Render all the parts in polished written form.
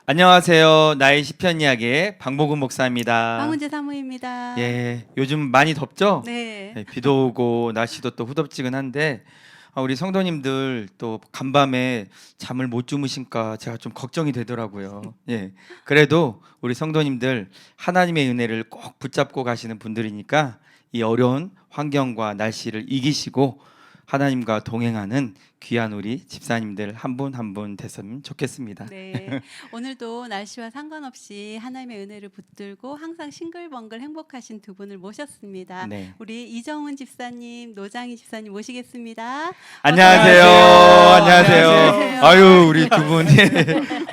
안녕하세요. 나의 시편 이야기의 방복은 목사입니다. 황은재 사모입니다. 예, 요즘 많이 덥죠? 네. 네, 비도 오고 날씨도 또 후덥지근한데 우리 성도님들 또 간밤에 잠을 못 주무신가 제가 좀 걱정이 되더라고요. 예, 그래도 우리 성도님들 하나님의 은혜를 꼭 붙잡고 가시는 분들이니까 이 어려운 환경과 날씨를 이기시고 하나님과 동행하는 귀한 우리 집사님들 한 분 한 분 됐으면 좋겠습니다. 네. 오늘도 날씨와 상관없이 하나님의 은혜를 붙들고 항상 싱글벙글 행복하신 두 분을 모셨습니다. 네. 우리 이정훈 집사님, 노장희 집사님 모시겠습니다. 안녕하세요. 안녕하세요. 안녕하세요. 아유, 우리 두 분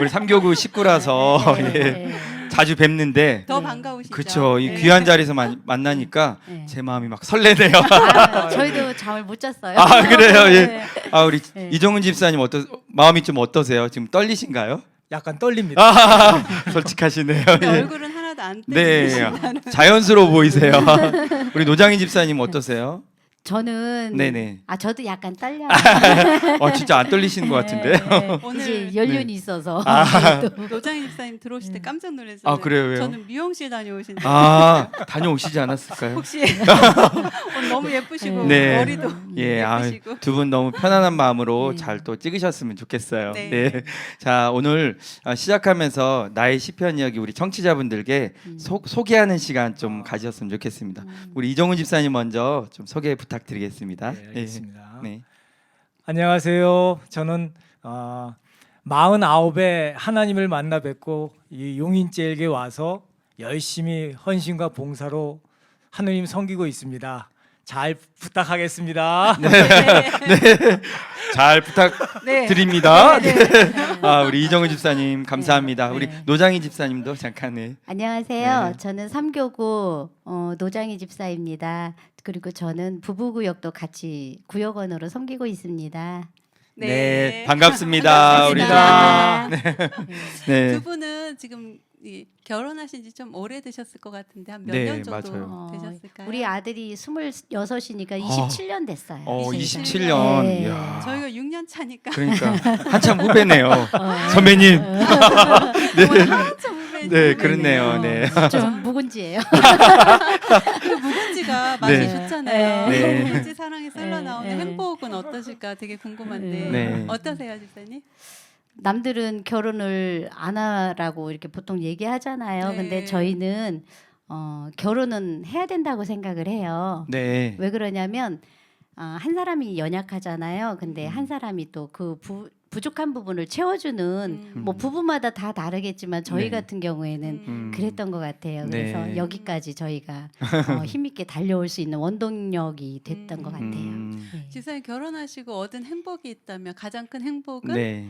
우리 삼교구 식구라서 예, 자주 뵙는데 더 반가우시죠? 그렇죠. 이 네. 귀한 자리에서 만나니까 네. 제 마음이 막 설레네요. 저희도 잠을 못 잤어요. 아, 그래요. 예. 네. 우리 네. 이정훈 집사님 마음이 좀 어떠세요? 지금 떨리신가요? 약간 떨립니다. 솔직하시네요. 근데 예. 얼굴은 하나도 안 네, 떼지신다는. 자연스러워 보이세요. 우리 노장희 집사님 어떠세요? 저는 네네. 저도 약간 떨려요. 진짜 안 떨리시는 것 같은데요. 네. 오늘 이제 연륜이 있어서. 노장희 집사님 들어오실 때 깜짝 놀랐어요. 아, 그래요? 왜요? 저는 미용실 다녀오신 줄 다녀오시지 않았을까요? 혹시 오늘 너무 예쁘시고 네. 머리도 예, 예쁘시고. 두 분 너무 편안한 마음으로 네. 잘 또 찍으셨으면 좋겠어요. 네. 네. 자, 오늘 시작하면서 나의 시편 이야기 우리 청취자분들께 소개하는 시간 좀 가지셨으면 좋겠습니다. 우리 이정훈 집사님 먼저 좀 소개 부탁드리겠습니다. 네, 알겠습니다. 네. 안녕하세요. 저는 49에 하나님을 만나 뵙고 이 용인제일교회 와서 열심히 헌신과 봉사로 하느님 섬기고 있습니다. 잘 부탁하겠습니다. 잘 부탁드립니다. 우리 이정훈 집사님 감사합니다. 우리 노장희 집사님도 잠깐. 네. 안녕하세요. 네. 저는 삼교구 노장희 집사입니다. 그리고 저는 부부구역도 같이 구역원으로 섬기고 있습니다. 네, 반갑습니다. 우리 다. 네. 두 분은 지금 결혼하신 지 좀 오래되셨을 것 같은데 한 몇 네, 년 정도 맞아요. 되셨을까요? 우리 아들이 26이니까 27년 됐어요. 27년. 네. 이야. 저희가 6년 차니까 그러니까 한참 후배네요. 선배님. 정말 한참 후배. 네, 그렇네요. 네. 좀 묵은지예요. 그 묵은지가 맛이 네. 좋잖아요. 네. 묵은지 사랑에 썰러 나오는 네. 행복은 어떠실까 되게 궁금한데 네. 어떠세요, 집사님? 남들은 결혼을 안 하라고 이렇게 보통 얘기하잖아요. 네. 근데 저희는 결혼은 해야 된다고 생각을 해요. 네. 왜 그러냐면 한 사람이 연약하잖아요. 근데 한 사람이 또 그 부족한 부분을 채워주는 뭐 부부마다 다 다르겠지만 저희 네. 같은 경우에는 그랬던 것 같아요. 네. 그래서 여기까지 저희가 힘있게 달려올 수 있는 원동력이 됐던 것 같아요. 네. 집사님 결혼하시고 얻은 행복이 있다면 가장 큰 행복은 네.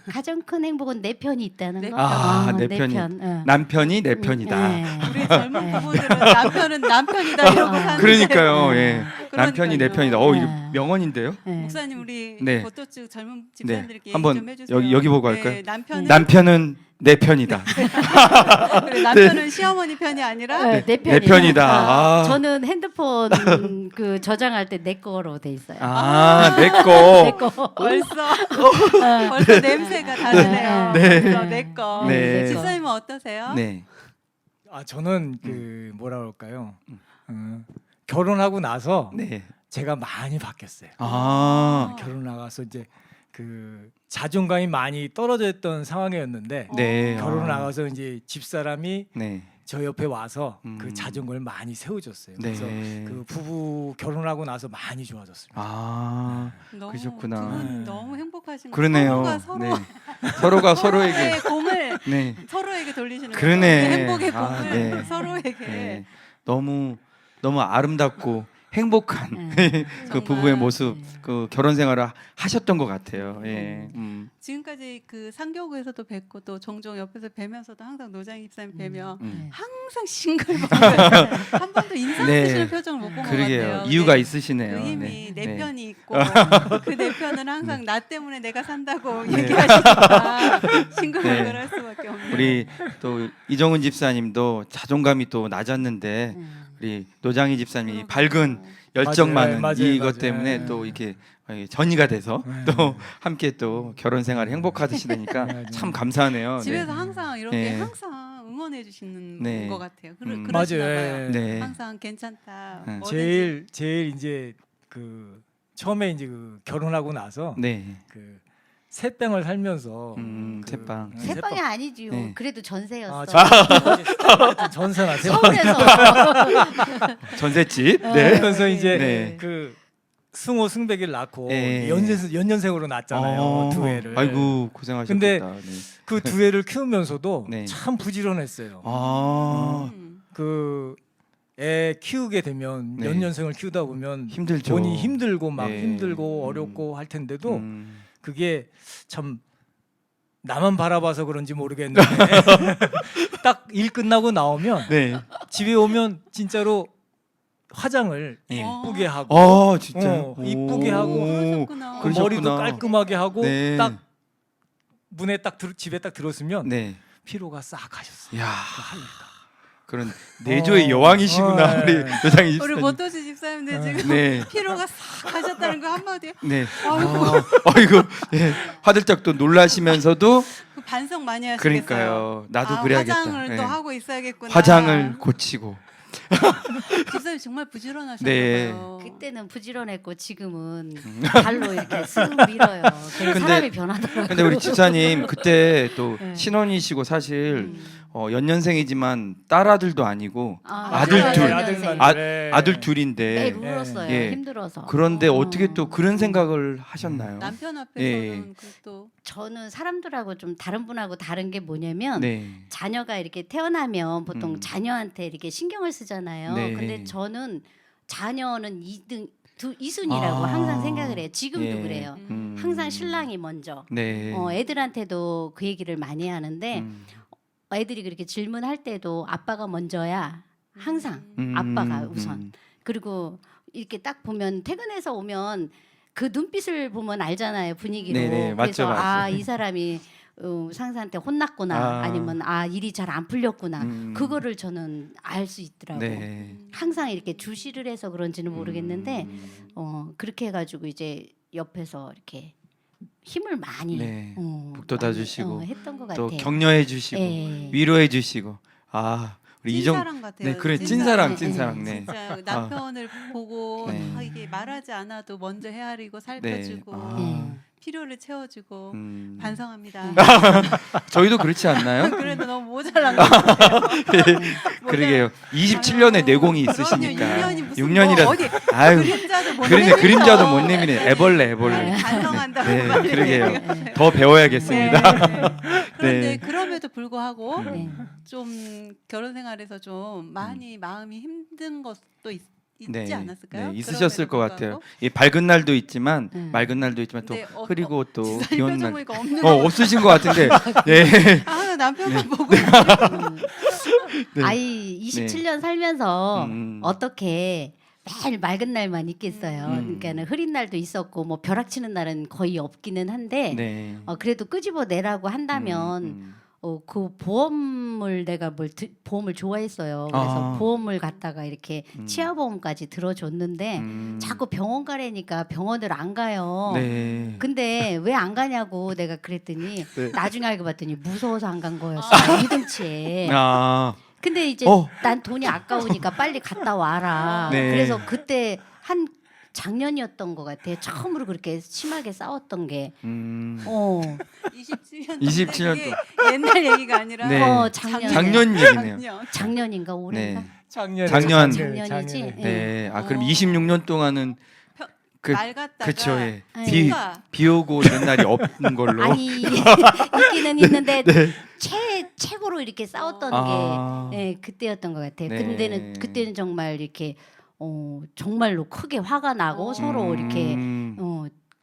가장 큰 행복은 내 편이 있다는 내 거. 편. 내 편이. 편. 남편이 내 편이다. 네. 우리 젊은 부부들은 남편은 남편이다 이러고 사는데 그러니까요. 예. 남편이 내 편이다. 네. 이거 명언인데요. 네. 목사님 우리 네. 보토츠 젊은 집사님들께 한번 얘기 좀 해주세요. 여기 보고 할까요? 네, 남편은 내 편이다. 그래, 남편은 시어머니 편이 아니라 내 내 편이다. 저는 핸드폰 그 저장할 때 내 거로 돼 있어요. 내 거. 내 거. 벌써 냄새가 다르네요. 네. 그래서 내 거. 네. 집사님은 어떠세요? 네. 저는 뭐라 그럴까요? 결혼하고 나서 네. 제가 많이 바뀌었어요. 결혼 나가서 이제 그 자존감이 많이 떨어져 있던 상황이었는데 네. 결혼 나가서 이제 집사람이 네. 저 옆에 와서 그 자존감을 많이 세워줬어요. 그래서 네. 그 부부 결혼하고 나서 많이 좋아졌습니다. 너무, 그러셨구나. 두 분 너무 행복하신 거. 그러네요. 서로가 서로 네. 서로가 서로에게. 서로의 공을 네. 서로에게 돌리시는 그러네. 거예요. 행복의 공을 네. 서로에게. 네. 너무 아름답고 행복한 네. 그 정말. 부부의 모습, 네. 그 결혼 생활을 하셨던 것 같아요. 예. 지금까지 그 상교구에서도 뵙고 또 종종 옆에서 뵈면서도 항상 노장 집사님 뵈면 네. 항상 싱글벙글 한 번도 인상 네. 쓰시는 표정을 못 본 것 그러게요. 같아요. 이유가 네. 있으시네요. 그 힘이 네. 내 네. 편이 있고 그 내 편은 항상 나 때문에 내가 산다고 네. 얘기하시니까 싱글벙글할 수밖에 없네요. 우리 또 이정은 집사님도 자존감이 또 낮았는데 우리 노장희 집사님이 밝은 열정 맞아요. 많은 맞아요. 이것 맞아요. 때문에 또 이렇게 전이가 돼서 네. 또 함께 또 결혼 생활이 행복하시다니까 네, 네. 참 감사하네요. 집에서 네. 항상 이렇게 네. 항상 응원해 주시는 네. 것 같아요. 맞아요. 그러시나 봐요. 네. 항상 괜찮다. 네. 뭐든지. 제일 이제 그 처음에 이제 그 결혼하고 나서 네. 그 새빵을 살면서 새빵. 네, 새빵이 아니지요. 네. 그래도 전세였어. 전세나 새빵. 서울에서. 전셋집. 네. 그래서 이제 네. 그 승호 승백이를 낳고 네. 연년생으로 낳았잖아요. 두 애를. 아이고 고생하셨겠다. 근데 네. 그 두 애를 키우면서도 네. 참 부지런했어요. 아 그 애 키우게 되면 네. 연년생을 키우다 보면 힘들죠. 본인이 힘들고 막 네. 힘들고 어렵고 할 텐데도 음. 그게 참 나만 바라봐서 그런지 모르겠는데 딱 일 끝나고 나오면 네. 집에 오면 진짜로 화장을 네. 이쁘게 하고 아 진짜 이쁘게 하고 그러셨구나. 그 머리도 깔끔하게 하고 네. 딱 문에 집에 딱 들었으면 네. 피로가 싹 가셨어요. 야 그 할 일이 다. 그런 내조의 여왕이시구나 우리 네. 노장희 우리 집사님. 모토지 집사님들 지금 네. 피로가 싹 가셨다는 거 한마디에 네. 아이고 예. 화들짝 또 놀라시면서도 그 반성 많이 하시겠어요. 그러니까요. 나도 그래야겠다. 화장을 네. 또 하고 있어야겠구나. 화장을 고치고. 집사님 정말 부지런하셨나 네. 봐요. 그때는 부지런했고 지금은 발로 이렇게 쓱 밀어요. 그래서 근데- 사람이 변하더라고요. 근데 우리 집사님 그때 또 네. 신혼이시고 사실 연년생이지만 딸아들도 아니고 아들 맞아요. 둘. 연년생. 아들 매일 둘인데 울었어요. 예. 힘들어서. 그런데 어떻게 또 그런 생각을 하셨나요? 남편 예. 앞에서는 그또 저는 사람들하고 좀 다른 분하고 다른 게 뭐냐면 네. 자녀가 이렇게 태어나면 보통 음. 자녀한테 이렇게 신경을 쓰잖아요. 네. 근데 저는 자녀는 2순위라고 아. 항상 생각을 해요. 지금도 예. 그래요. 음. 항상 신랑이 먼저. 네. 애들한테도 그 얘기를 많이 하는데 음. 애들이 그렇게 질문할 때도 아빠가 먼저야. 항상 음. 아빠가 우선. 그리고 이렇게 딱 보면 퇴근해서 오면 그 눈빛을 보면 알잖아요, 분위기로. 네네, 맞죠, 그래서 맞죠. 이 사람이 상사한테 혼났구나, 아. 아니면 일이 잘 안 풀렸구나. 음. 그거를 저는 알 수 있더라고요. 네. 항상 이렇게 주시를 해서 그런지는 모르겠는데 그렇게 해가지고 이제 옆에서 이렇게 힘을 많이 네. 북돋아 주시고 했던 것 또 같아요. 격려해 주시고 예. 위로해 주시고 우리 찐사랑 같아요. 네, 그래 찐사랑. 찐사랑 네. 진짜 남편을 보고 네. 이게 말하지 않아도 먼저 헤아리고 네. 살펴주고 네. 필요를 채워주고 음. 반성합니다. 저희도 그렇지 않나요? 그래도 너무 모자란 것 같아요. 그러게요. 27년의 내공이 있으시니까. 6년이 무슨 6년이라. 뭐 어디 아유. 그림자도 못 그러네 내밀어. 그림자도 못 내미네. 애벌레. 반성한다고 네, 말해요. 그러게요. 더 배워야겠습니다. 그런데 네. 그럼에도 불구하고 네. 좀 결혼 생활에서 좀 많이 마음이 힘든 것도 있지 네, 않았을까요? 네, 있으셨을 그럼에도 것 같아요. 불구하고? 이 밝은 날도 있지만 맑은 날도 있지만 또 근데 흐리고 또 집사님 비 오는 표정 날. 보니까 없는 거 없으신 것 같은데. 네. 남편만 보고 네. 아이 27년 살면서 음. 어떻게 매일 맑은 날만 있겠어요. 그러니까는 흐린 날도 있었고 뭐 벼락치는 날은 거의 없기는 한데 네. 그래도 끄집어 내라고 한다면 음. 그 보험을 내가 보험을 좋아했어요. 그래서 보험을 갖다가 이렇게 치아보험까지 들어줬는데 자꾸 병원 가래니까 병원을 안 가요. 네. 근데 왜 안 가냐고 내가 그랬더니 네. 나중에 알고 봤더니 무서워서 안 간 거였어. 이등치에. 근데 이제 난 돈이 아까우니까 빨리 갔다 와라. 네. 그래서 그때 한 작년이었던 것 같아요. 처음으로 그렇게 심하게 싸웠던 게. 27년 27년 그게 옛날 얘기가 아니라 네. 작년 얘기네요. 작년인가 올해인가? 네. 작년. 작년이지? 네. 그럼 26년 동안은 말 같다가 그렇죠. 예. 비가 비 오고 이런 날이 없는 걸로. 아니 있기는 있는데 네. 최고로 이렇게 싸웠던 게 그때였던 것 같아요. 네. 근데는 그때는 정말 이렇게 정말로 크게 화가 나고 서로 이렇게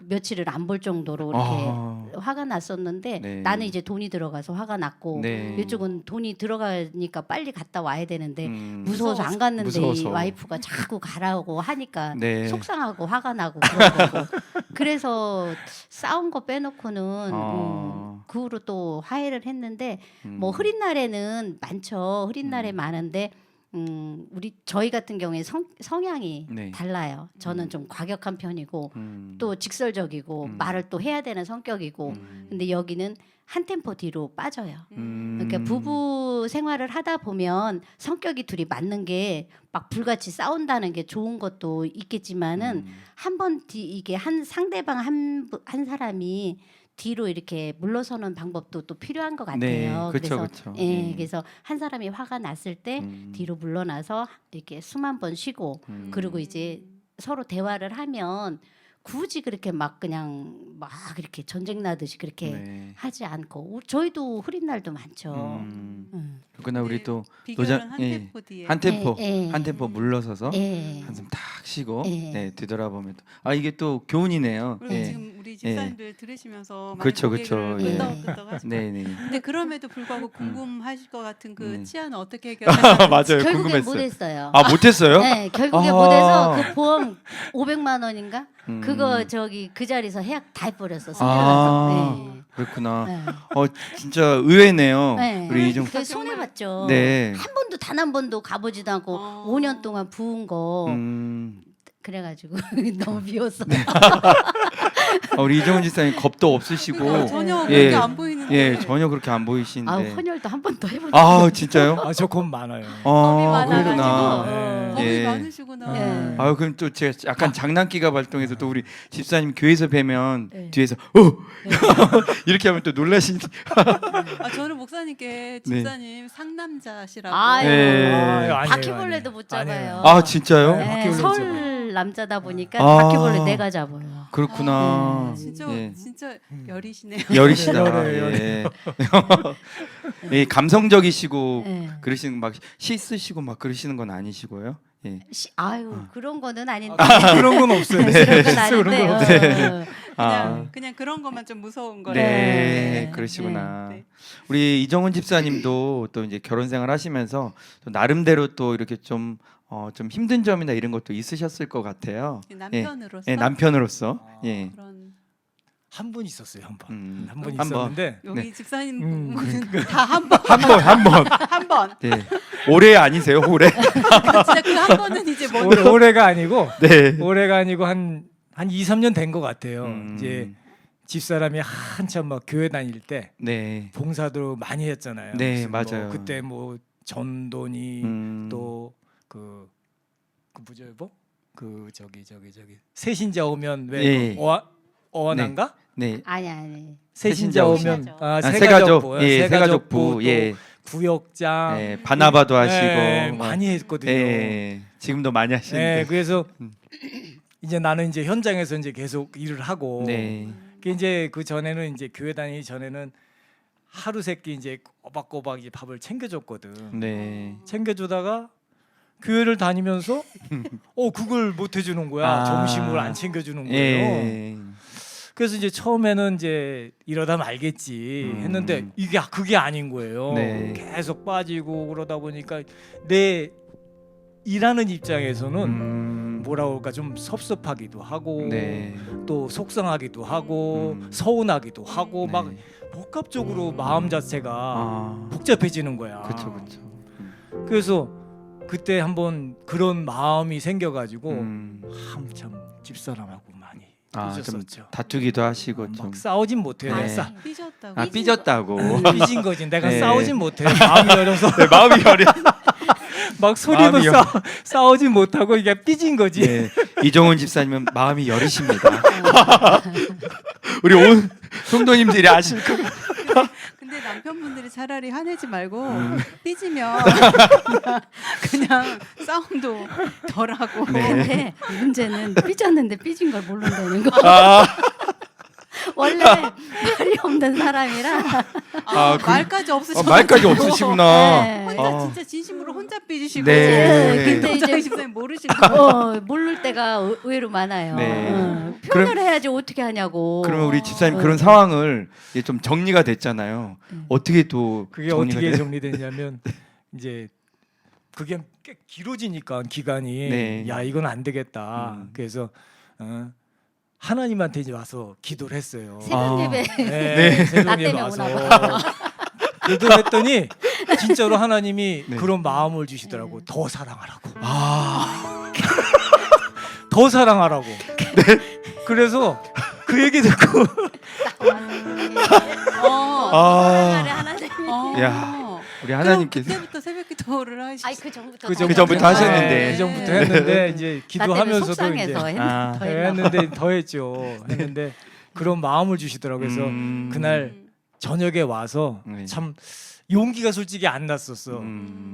며칠을 안 볼 정도로 이렇게 화가 났었는데 네. 나는 이제 돈이 들어가서 화가 났고 네. 이쪽은 돈이 들어가니까 빨리 갔다 와야 되는데 음. 무서워서 안 갔는데 무서워서. 이 와이프가 자꾸 가라고 하니까 네. 속상하고 화가 나고 그런 거고 그래서 싸운 거 빼놓고는 그 후로 또 화해를 했는데 뭐 흐린 날에는 많죠. 흐린 날에 많은데 저희 같은 경우에 성향이 네. 달라요. 저는 좀 과격한 편이고 음. 또 직설적이고 말을 또 해야 되는 성격이고 근데 여기는 한 템포 뒤로 빠져요. 그러니까 부부 생활을 하다 보면 성격이 둘이 맞는 게 막 불같이 싸운다는 게 좋은 것도 있겠지만은 한 번 이게 한 상대방 한 사람이 뒤로 이렇게 물러서는 방법도 또 필요한 것 같아요. 네, 그쵸, 그래서 그쵸. 예, 네. 그래서 한 사람이 화가 났을 때 뒤로 물러나서 이렇게 숨 한 번 쉬고 그리고 이제 서로 대화를 하면 굳이 그렇게 막 그냥 막 이렇게 전쟁 나듯이 그렇게 네. 하지 않고 저희도 흐린 날도 많죠. 그러나 우리 또 비결은 노자- 한 예. 템포 뒤에. 한 템포 예, 예. 한 템포 물러서서 예. 한숨 탁 쉬고 예. 네, 뒤돌아보면 이게 또 교훈이네요. 그리고 예. 지금 우리 집사님들 들으시면서 많이 그쵸, 고개를 그쵸. 예. 끄덕끄덕 하시고 네, 네. 근데 그럼에도 불구하고 궁금하실 것 같은 그 치아는 어떻게 해결하는지 맞아요. 결국엔 궁금했어요. 못했어요. 아, 못했어요? 네, 결국에 아. 못해서 그 보험 500만 원인가 음. 그거 저기 그 자리에서 해약 다 해버렸어. 아, 숨겨놨어. 그렇구나. 네. 진짜 의외네요. 네. 우리 이종 그 손해 봤죠. 네. 한 번도 단 한 번도 가보지도 않고 5년 동안 부은 거 음, 그래가지고 너무 미웠어. 우리 이종훈 지사님 겁도 없으시고 그러니까 전혀 예. 그렇게 안 보이는데 예, 전혀 그렇게 안 보이시는데. 아 헌혈도 한 번도 해본 적 아, 진짜요? 저 겁 많아요. 겁이 많아가지고. 그렇구나. 네. 겁이 예. 많으시구나. 네. 그럼 또 제가 약간 장난기가 발동해서 또 우리 집사님 교회에서 뵈면 네. 뒤에서 이렇게 하면 또 놀라신. 저는 목사님께 집사님 상남자시라고. 아유, 네. 아니에요, 바퀴벌레도 못 아니에요. 잡아요. 아, 진짜요? 네. 네, 바퀴벌레 서울 남자다 보니까 아. 바퀴벌레 내가 잡아요. 그렇구나. 진짜 예. 진짜 열이시네요. 열이시다. 열에. 예. 예, 감성적이시고 네. 그러시는 막 시 쓰시고 막 그러시는 건 아니시고요. 예. 아유 그런 거는 아닌데 그런 건 없어요. 그런 건 그런 건 아닌데 그냥 그런 것만 좀 무서운 거예요. 네, 네. 그러시구나. 네. 우리 이정훈 집사님도 또 이제 결혼 생활 하시면서 또 나름대로 또 이렇게 좀 힘든 점이나 이런 것도 있으셨을 것 같아요. 남편으로서 예, 남편으로서. 예. 그런 한 번 있었어요, 한 번. 한 번 한 번. 있었는데 여기 네. 집사님 다 한 번. 한 번. 한 번. 네. 올해 아니세요? 올해? 진짜 그 한 번은 이제 뭐 올해가 아니고 네. 올해가 아니고 한 2, 3년 된 것 같아요. 음. 이제 집사람이 한참 막 교회 다닐 때 네. 봉사도 많이 했잖아요. 네, 그래서 맞아요. 그때 뭐 전도니 또 그 뭐죠, 여보? 그 저기 새신자 오면 왜 예. 어원한가? 네. 아니 새신자 새신자 오면 오시죠. 세가족. 예, 세가족부, 세가족부. 또 예. 구역장 네, 바나바도 하시고 네, 뭐. 많이 했거든요. 예. 지금도 많이 네, 하시는데. 그래서 이제 나는 이제 현장에서 이제 계속 일을 하고 네. 이제 그 전에는 이제 교회 다니기 전에는 하루 세끼 이제 꼬박꼬박 이제 밥을 챙겨줬거든. 네. 챙겨주다가 교회를 다니면서 그걸 못 해주는 거야. 아. 점심을 안 챙겨주는 거예요. 예. 그래서 이제 처음에는 이제 이러다 말겠지 했는데 이게 그게 아닌 거예요. 네. 계속 빠지고 그러다 보니까 내 일하는 입장에서는 뭐라 그럴까 좀 섭섭하기도 하고 네. 또 속상하기도 하고 서운하기도 하고 막 네. 복합적으로 마음 자체가 아. 복잡해지는 거야. 그렇죠. 그렇죠. 그래서 그때 한번 그런 마음이 생겨가지고 참 집사람하고 많이 좀 삐졌었죠. 다투기도 하시고 좀 막 싸우진 못해요. 네. 삐졌다고. 삐졌다고. 삐진 거지. 내가 네. 싸우진 못해. 마음이 열어서 네, 마음이 여려. 막 소리도 마음이 싸우진 못하고 이게 삐진 거지. 네. 이종훈 집사님은 마음이 여리십니다. 우리 온 성도님들이 아실 거. 근데 남편분들이 차라리 화내지 말고 삐지면 그냥 싸움도 덜하고. 네. 근데 문제는 삐졌는데 삐진 걸 모른다는 거. 원래 말이 없는 사람이라 아, 그- 말까지 없으셔. 말까지 없으시구나. 네. 혼자 아. 진짜 진심으로 혼자 삐지시고. 네. 근데 근데 이제 집사님 모르시는 거. 모를 때가 의외로 많아요. 네. 표현을 해야지 어떻게 하냐고. 그러면 우리 집사님 그런 상황을 이제 좀 정리가 됐잖아요. 어떻게 또 그게 정리가 어떻게 돼요? 정리됐냐면 이제 그게 꽤 길어지니까 기간이 네. 야 이건 안 되겠다. 음. 그래서 하나님한테 이제 와서 기도를 했어요. 새벽 예배 네, 새벽 나 예배 때문에 와서 오나 기도를 했더니 진짜로 하나님이 네. 그런 마음을 주시더라고. 더 사랑하라고. 아, 더 사랑하라고. 그래서 그 얘기 듣고 사랑하래 하나님이. 야, 우리 그럼 하나님께서 그때부터 새벽 기도를 하시. 아이 그 전부터 그 전부터 다 하셨는데. 했어요. 그 전부터 했는데 이제 나 때문에 기도하면서도 이제 속상해서 아. 더 했나 봐. 했는데 더 했죠. 했는데 그런 마음을 주시더라고요. 그래서 그날 저녁에 와서 네. 참 용기가 솔직히 안 났었어.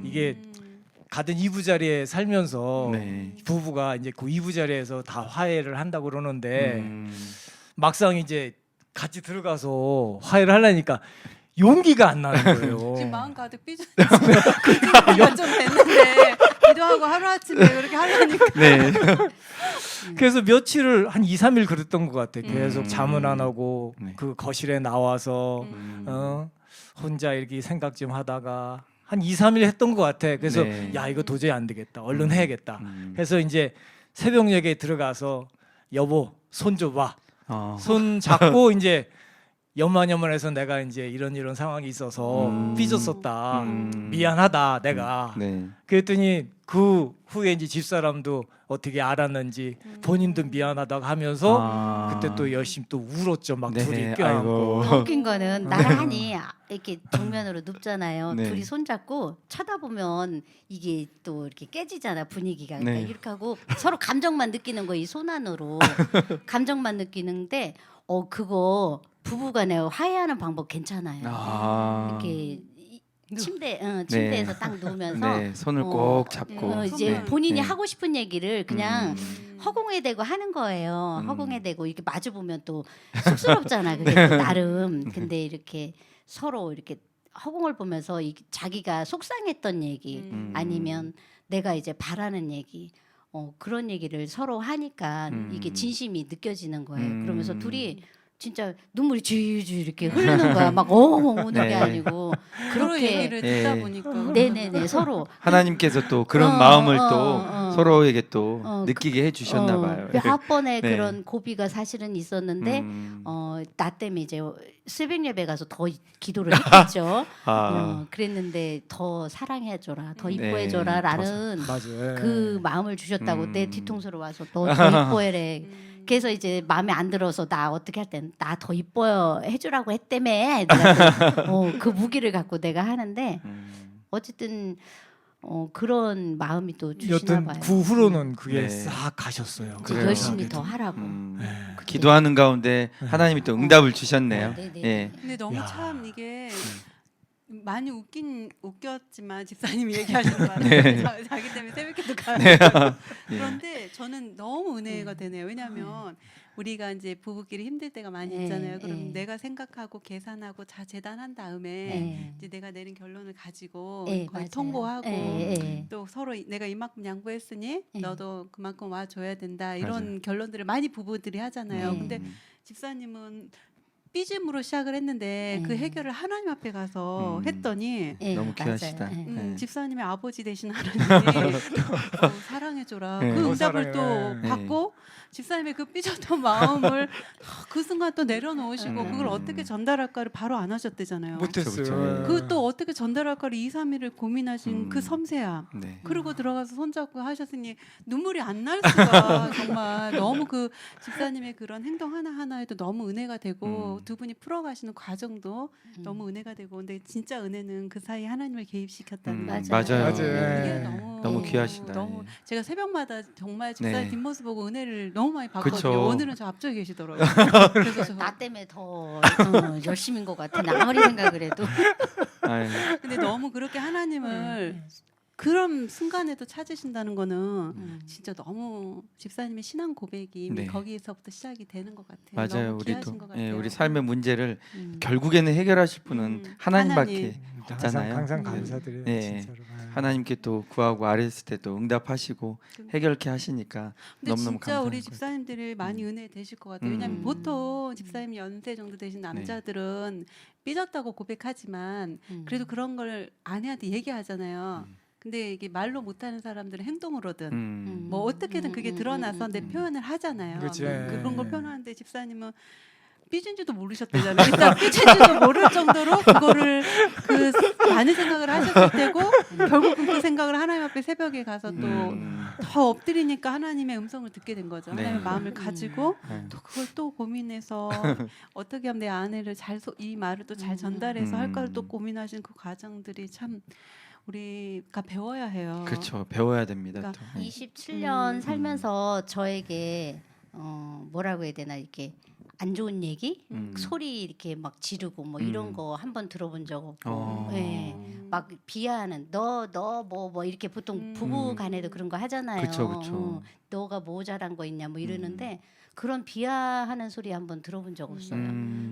이게 음. 같은 이부자리에 살면서 네. 부부가 이제 그 이부자리에서 다 화해를 한다고 그러는데 음. 막상 이제 같이 들어가서 화해를 하려니까 용기가 안 나는 거예요. 지금 마음 가득 삐졌어요. 그때가 좀 됐는데 기도하고 하루아침에 그렇게 하려니까. 네. 그래서 며칠을 한 2, 3일 그랬던 것 같아. 계속 음. 잠은 안 하고 네. 그 거실에 나와서 음. 혼자 이렇게 생각 좀 하다가 한 2, 3일 했던 것 같아. 그래서 네. 야 이거 도저히 안 되겠다. 얼른 해야겠다. 음. 그래서 이제 새벽녘에 들어가서 여보 손 줘봐. 아. 손 잡고 이제 연만연만해서 내가 이제 이런 상황이 있어서 삐졌었다. 미안하다 내가. 네. 그랬더니 그 후에 이제 집사람도 어떻게 알았는지 본인도 미안하다고 하면서 아. 그때 또 열심히 또 울었죠. 막 네, 둘이 아이고. 껴안고. 더 웃긴 거는 나란히 이렇게 정면으로 눕잖아요. 네. 둘이 손잡고 쳐다보면 이게 또 이렇게 깨지잖아 분위기가. 그러니까 네. 이렇게 하고 서로 감정만 느끼는 거 이 손 안으로 감정만 느끼는데 그거 부부간에 화해하는 방법 괜찮아요. 아. 이렇게 침대에서 딱 누우면서 네, 손을 어, 꼭 잡고. 이제 네. 본인이 네. 하고 싶은 얘기를 그냥 음. 허공에 대고 하는 거예요. 음. 허공에 대고 이렇게 마주 보면 또 쑥스럽잖아. 그게 또 나름. 근데 이렇게 서로 이렇게 허공을 보면서 자기가 속상했던 얘기 아니면 내가 이제 바라는 얘기 그런 얘기를 서로 하니까 이게 진심이 느껴지는 거예요. 그러면서 둘이 진짜 눈물이 줄줄 이렇게 흐르는 거야. 막 우는 네. 게 아니고 그런 그렇게 얘기를 예. 듣다 보니까. 네네네 서로 하나님께서 또 그런 어, 마음을 어, 또 어. 서로에게 또 어, 느끼게 해주셨나 봐요. 몇 번의 네. 그런 고비가 사실은 있었는데 나 때문에 이제 새벽 예배 가서 더 기도를 했겠죠. 아, 그랬는데 더 사랑해줘라, 더 네. 이뻐해줘라라는 맞아요. 그 마음을 주셨다고 내 음. 뒤통수로 와서 너 더 이뻐해래. 그래서 이제 마음에 안 들어서 나 어떻게 할 땐 나 더 이뻐 해주라고 했다며. 내가 그 무기를 갖고 내가 하는데 어쨌든 그런 마음이 또 주시나 여튼 봐요. 그 후로는 그게 네. 싹 가셨어요. 그래요. 열심히 더 하라고. 기도하는 가운데 하나님이 또 응답을 주셨네요. 네네. 예. 근데 너무 야. 참 이게 많이 웃겼지만 집사님이 얘기하시는 말은 네. 자기 때문에 새벽기도 가요. 예. 그런데 저는 너무 은혜가 되네요. 왜냐하면 우리가 이제 부부끼리 힘들 때가 많이 네, 있잖아요. 그럼 네. 내가 생각하고 계산하고 다 재단한 다음에 네. 이제 내가 내린 결론을 가지고 네, 거의 맞아요. 통보하고 네, 네. 또 서로 내가 이만큼 양보했으니 네. 너도 그만큼 와줘야 된다 이런 맞아요. 결론들을 많이 부부들이 하잖아요. 네. 근데 집사님은 삐짐으로 시작을 했는데 그 해결을 하나님 앞에 가서 했더니 네, 너무 맞아요. 귀하시다. 네. 네. 집사님의 아버지 되신 하나님이 사랑해줘라. 네. 그 응답을 사랑해. 또 네. 받고 집사님의 그 삐졌던 마음을 그 순간 또 내려놓으시고 그걸 음. 어떻게 전달할까를 바로 안 하셨대잖아요. 못했어요. 그쵸. 그 또 어떻게 전달할까를 2, 3일을 고민하신 그 섬세함. 네. 그러고 들어가서 손잡고 하셨으니 눈물이 안 날 수가 정말 너무 그 집사님의 그런 행동 하나하나에도 너무 은혜가 되고 두 분이 풀어가시는 과정도 너무 은혜가 되고 근데 진짜 은혜는 그 사이에 하나님을 개입시켰다는 거. 맞아요. 그게 맞아요. 너무 귀하시다. 너무 예. 제가 새벽마다 정말 집사님 네. 뒷모습 보고 은혜를 너무 많이 받거든요. 그쵸. 오늘은 저 앞쪽에 계시더라고요. 그래서 저 나 때문에 더 열심인 것 같아. 나 아무리 생각을 해도. 아유, 근데 너무 그렇게 하나님을 그런 순간에도 찾으신다는 거는 진짜 진짜 너무 집사님의 신앙 고백이 이미 네. 거기에서부터 시작이 되는 것 같아요. 맞아요. 너무 귀하신 것 우리도 같아요. 우리 삶의 문제를 음. 결국에는 해결하실 분은 하나님밖에 항상 있잖아요. 항상 음. 감사드려요. 네. 진짜로. 하나님께 또 구하고 아뢰었을 때도 응답하시고 해결케 하시니까 근데 너무너무 진짜 감사한 우리 것 집사님들이 많이 은혜 되실 것 같아요. 왜냐하면 음. 보통 집사님 연세 정도 되신 남자들은 삐졌다고 고백하지만 그래도 그런 걸 아내한테 얘기하잖아요. 근데 이게 말로 못하는 사람들은 행동으로든 뭐 어떻게든 그게 드러나서 내 표현을 하잖아요. 그치. 그런 걸 표현하는데 집사님은 삐진지도 모르셨대잖아요. 일단 삐진지도 모를 정도로 그거를 그 많은 생각을 하셨을 때고 결국은 그 생각을 하나님 앞에 새벽에 가서 또 더 엎드리니까 하나님의 음성을 듣게 된 거죠. 네. 하나님의 마음을 가지고 네. 또 그걸 또 고민해서 어떻게 하면 내 아내를 이 말을 또 잘 전달해서 할까를 또 고민하신 그 과정들이 참 우리가 배워야 해요. 그렇죠. 배워야 됩니다. 그러니까 또. 네. 27년 살면서 저에게 뭐라고 해야 되나 이렇게 안 좋은 얘기, 소리 이렇게 막 지르고 뭐 이런 거 한 번 들어본 적 없고, 예. 막 비하하는 너 뭐 이렇게 보통 부부 간에도 그런 거 하잖아요. 그쵸. 너가 뭐 잘한 거 있냐 뭐 이러는데 그런 비하하는 소리 한 번 들어본 적 없어요.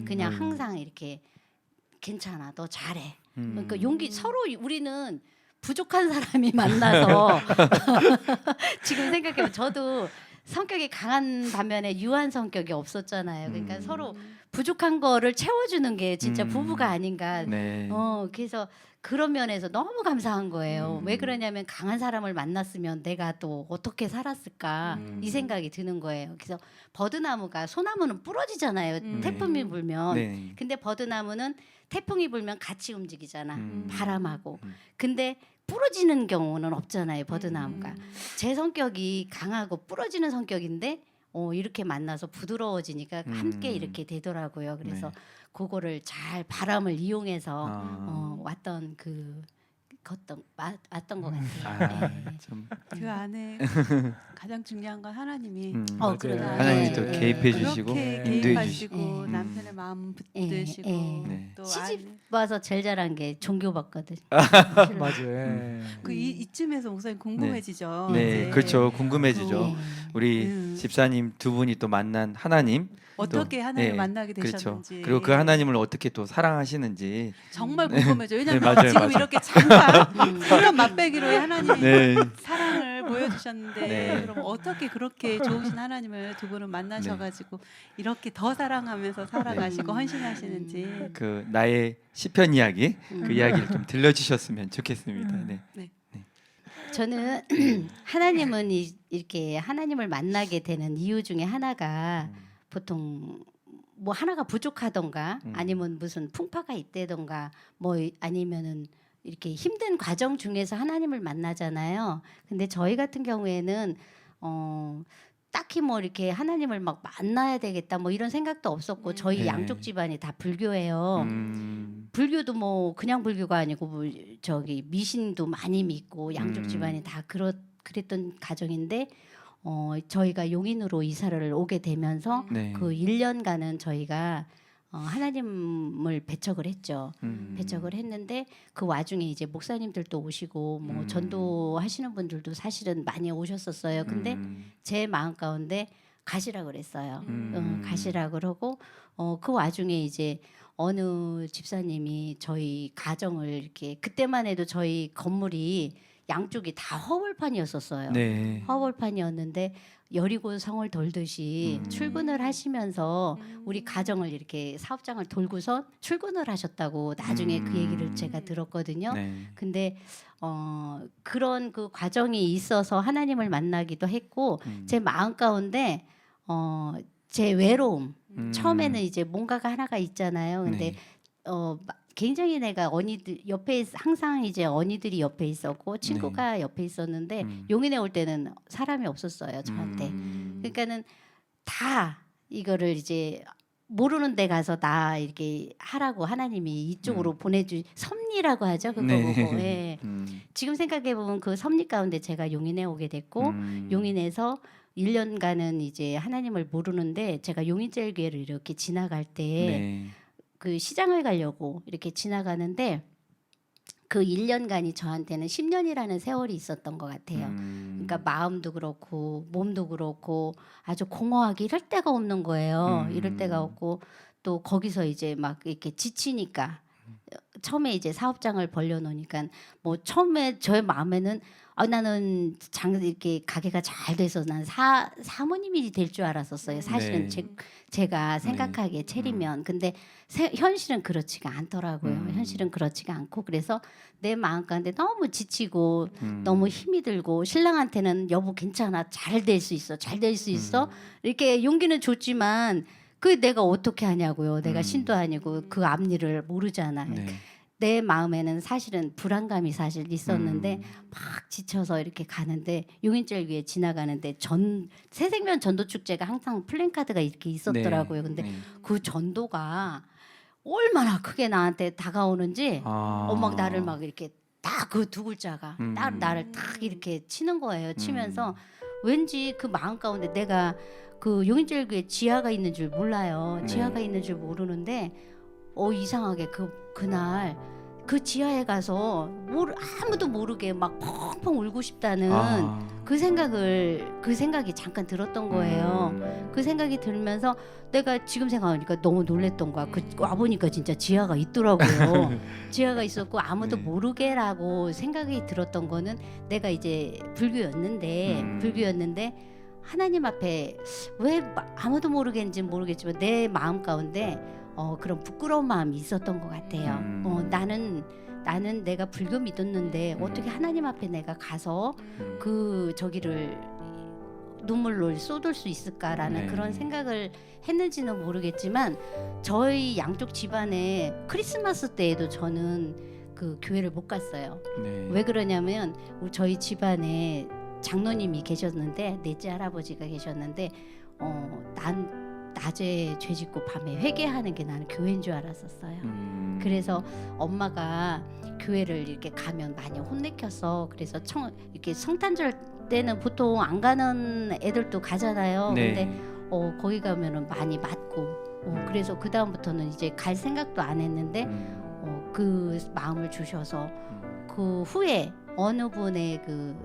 그냥 항상 이렇게 괜찮아, 너 잘해. 그러니까 용기 서로 우리는 부족한 사람이 만나서 지금 생각해보면 저도 성격이 강한 반면에 유한 성격이 없었잖아요. 그러니까 서로 부족한 거를 채워주는 게 진짜 부부가 아닌가. 네. 그래서 그런 면에서 너무 감사한 거예요. 왜 그러냐면 강한 사람을 만났으면 내가 또 어떻게 살았을까 이 생각이 드는 거예요. 그래서 버드나무가 소나무는 부러지잖아요. 태풍이 불면. 네. 근데 버드나무는 태풍이 불면 같이 움직이잖아. 바람하고. 근데 부러지는 경우는 없잖아요. 버드나무가. 제 성격이 강하고 부러지는 성격인데 이렇게 만나서 부드러워지니까 함께 이렇게 되더라고요. 그래서 네. 그거를 잘 바람을 이용해서 아. 왔던 왔던 것 같아요. 네. 좀 그 안에 가장 중요한 건 하나님이 그러네. 하나님이 또 네. 개입해 주시고 그렇게 인도해 개입하시고 주시고. 남편의 마음 예, 붙드시고 네. 또 시집 와서 제일 잘한 게 종교 받거든. 맞아요. 예. 이쯤에서 목사님 궁금해지죠. 네, 이제 그렇죠. 궁금해지죠. 네. 우리 집사님 두 분이 또 만난 하나님 어떻게 또, 하나님을 네, 만나게 그렇죠. 되셨는지 그리고 그 하나님을 어떻게 또 사랑하시는지. 정말 궁금해져. 왜냐면 네, 맞아요, 지금 맞아요. 이렇게 잠깐 그런 맛배기로의 하나님이 네. 사랑을 보여주셨는데 네. 그럼 어떻게 그렇게 좋으신 하나님을 두 분은 만나셔가지고 이렇게 더 사랑하면서 살아가시고 헌신하시는지. 그 나의 시편 이야기 그 이야기를 좀 들려주셨으면 좋겠습니다. 네. 저는 하나님은 이렇게 하나님을 만나게 되는 이유 중에 하나가 보통 뭐 하나가 부족하던가 아니면 무슨 풍파가 있다던가 뭐 아니면은 이렇게 힘든 과정 중에서 하나님을 만나잖아요. 근데 저희 같은 경우에는 딱히 뭐 이렇게 하나님을 막 만나야 되겠다 뭐 이런 생각도 없었고 저희 네. 양쪽 집안이 다 불교예요. 불교도 뭐 그냥 불교가 아니고 뭐 저기 미신도 많이 믿고 양쪽 집안이 다 그랬던 가정인데 저희가 용인으로 이사를 오게 되면서 네. 그 1년간은 저희가 하나님을 배척을 했죠. 배척을 했는데 그 와중에 이제 목사님들도 오시고 뭐 전도하시는 분들도 사실은 많이 오셨었어요. 근데 제 마음 가운데 가시라 그랬어요. 가시라 그러고 그 와중에 이제 어느 집사님이 저희 가정을 이렇게 그때만 해도 저희 건물이 양쪽이 다 허벌판이었었어요. 네. 허벌판이었는데 여리고 성을 돌듯이 출근을 하시면서 우리 가정을 이렇게 사업장을 돌고서 출근을 하셨다고 나중에 그 얘기를 제가 들었거든요. 네. 근데 그런 그 과정이 있어서 하나님을 만나기도 했고 제 마음 가운데 제 외로움 처음에는 이제 뭔가가 하나가 있잖아요. 근데 네. 굉장히 내가 언니들 옆에 항상 이제 언니들이 옆에 있었고 친구가 옆에 있었는데 용인에 올 때는 사람이 없었어요 저한테. 그러니까는 다 이거를 이제 모르는 데 가서 나 이렇게 하라고 하나님이 이쪽으로 보내주 섭리라고 하죠 그거 네. 보고. 예. 지금 생각해 보면 그 섭리 가운데 제가 용인에 오게 됐고 용인에서 1년간은 이제 하나님을 모르는데 제가 용인제일교회를 이렇게 지나갈 때. 네. 그 시장을 가려고 이렇게 지나가는데 그 1년간이 저한테는 10년이라는 세월이 있었던 것 같아요. 그러니까 마음도 그렇고 몸도 그렇고 아주 공허하게 이럴 데가 없는 거예요. 이럴 데가 없고 또 거기서 이제 막 이렇게 지치니까 처음에 이제 사업장을 벌려놓으니까 뭐 처음에 저의 마음에는 나는 이렇게 가게가 잘 돼서 난 사모님이 될 줄 알았었어요. 사실은 네. 제가 생각하기에 체리면 근데 현실은 그렇지가 않더라고요. 현실은 그렇지가 않고 그래서 내 마음 가운데 너무 지치고 너무 힘이 들고 신랑한테는 여보 괜찮아 잘 될 수 있어 잘 될 수 있어 이렇게 용기는 줬지만 그 내가 어떻게 하냐고요. 내가 신도 아니고 그 앞일을 모르잖아요. 네. 내 마음에는 사실은 불안감이 사실 있었는데 막 지쳐서 이렇게 가는데 용인절기에 지나가는데 새생명 전도 축제가 항상 플랜카드가 이렇게 있었더라고요. 근데 네. 그 전도가 얼마나 크게 나한테 다가오는지 막 나를 막 이렇게 딱 그 두 글자가 딱 나를 딱 이렇게 치는 거예요. 치면서 왠지 그 마음 가운데 내가 그 용인절기에 지하가 있는 줄 몰라요. 네. 지하가 있는 줄 모르는데 이상하게 그날 그 지하에 가서 아무도 모르게 막 펑펑 울고 싶다는 그 생각이 잠깐 들었던 거예요. 그 생각이 들면서 내가 지금 생각하니까 너무 놀랬던 거야. 와보니까 진짜 지하가 있더라고요. 지하가 있었고 아무도 네. 모르게라고 생각이 들었던 거는 내가 이제 불교였는데 하나님 앞에 왜 아무도 모르겠는지는 모르겠지만 내 마음 가운데 그런 부끄러운 마음이 있었던 것 같아요. 나는 내가 불교 믿었는데 어떻게 하나님 앞에 내가 가서 그 저기를 눈물로 쏟을 수 있을까라는 네. 그런 생각을 했는지는 모르겠지만 저희 양쪽 집안에 크리스마스 때에도 저는 그 교회를 못 갔어요. 네. 왜 그러냐면 저희 집안에 장로님이 계셨는데 넷째 할아버지가 계셨는데 난 낮에 죄짓고 밤에 회개하는 게 나는 교회인 줄 알았었어요. 그래서 엄마가 교회를 이렇게 가면 많이 혼내켜서 그래서 이렇게 성탄절 때는 보통 안 가는 애들도 가잖아요. 네. 근데 거기 가면은 많이 맞고 그래서 그 다음부터는 이제 갈 생각도 안 했는데 그 마음을 주셔서 그 후에 어느 분의 그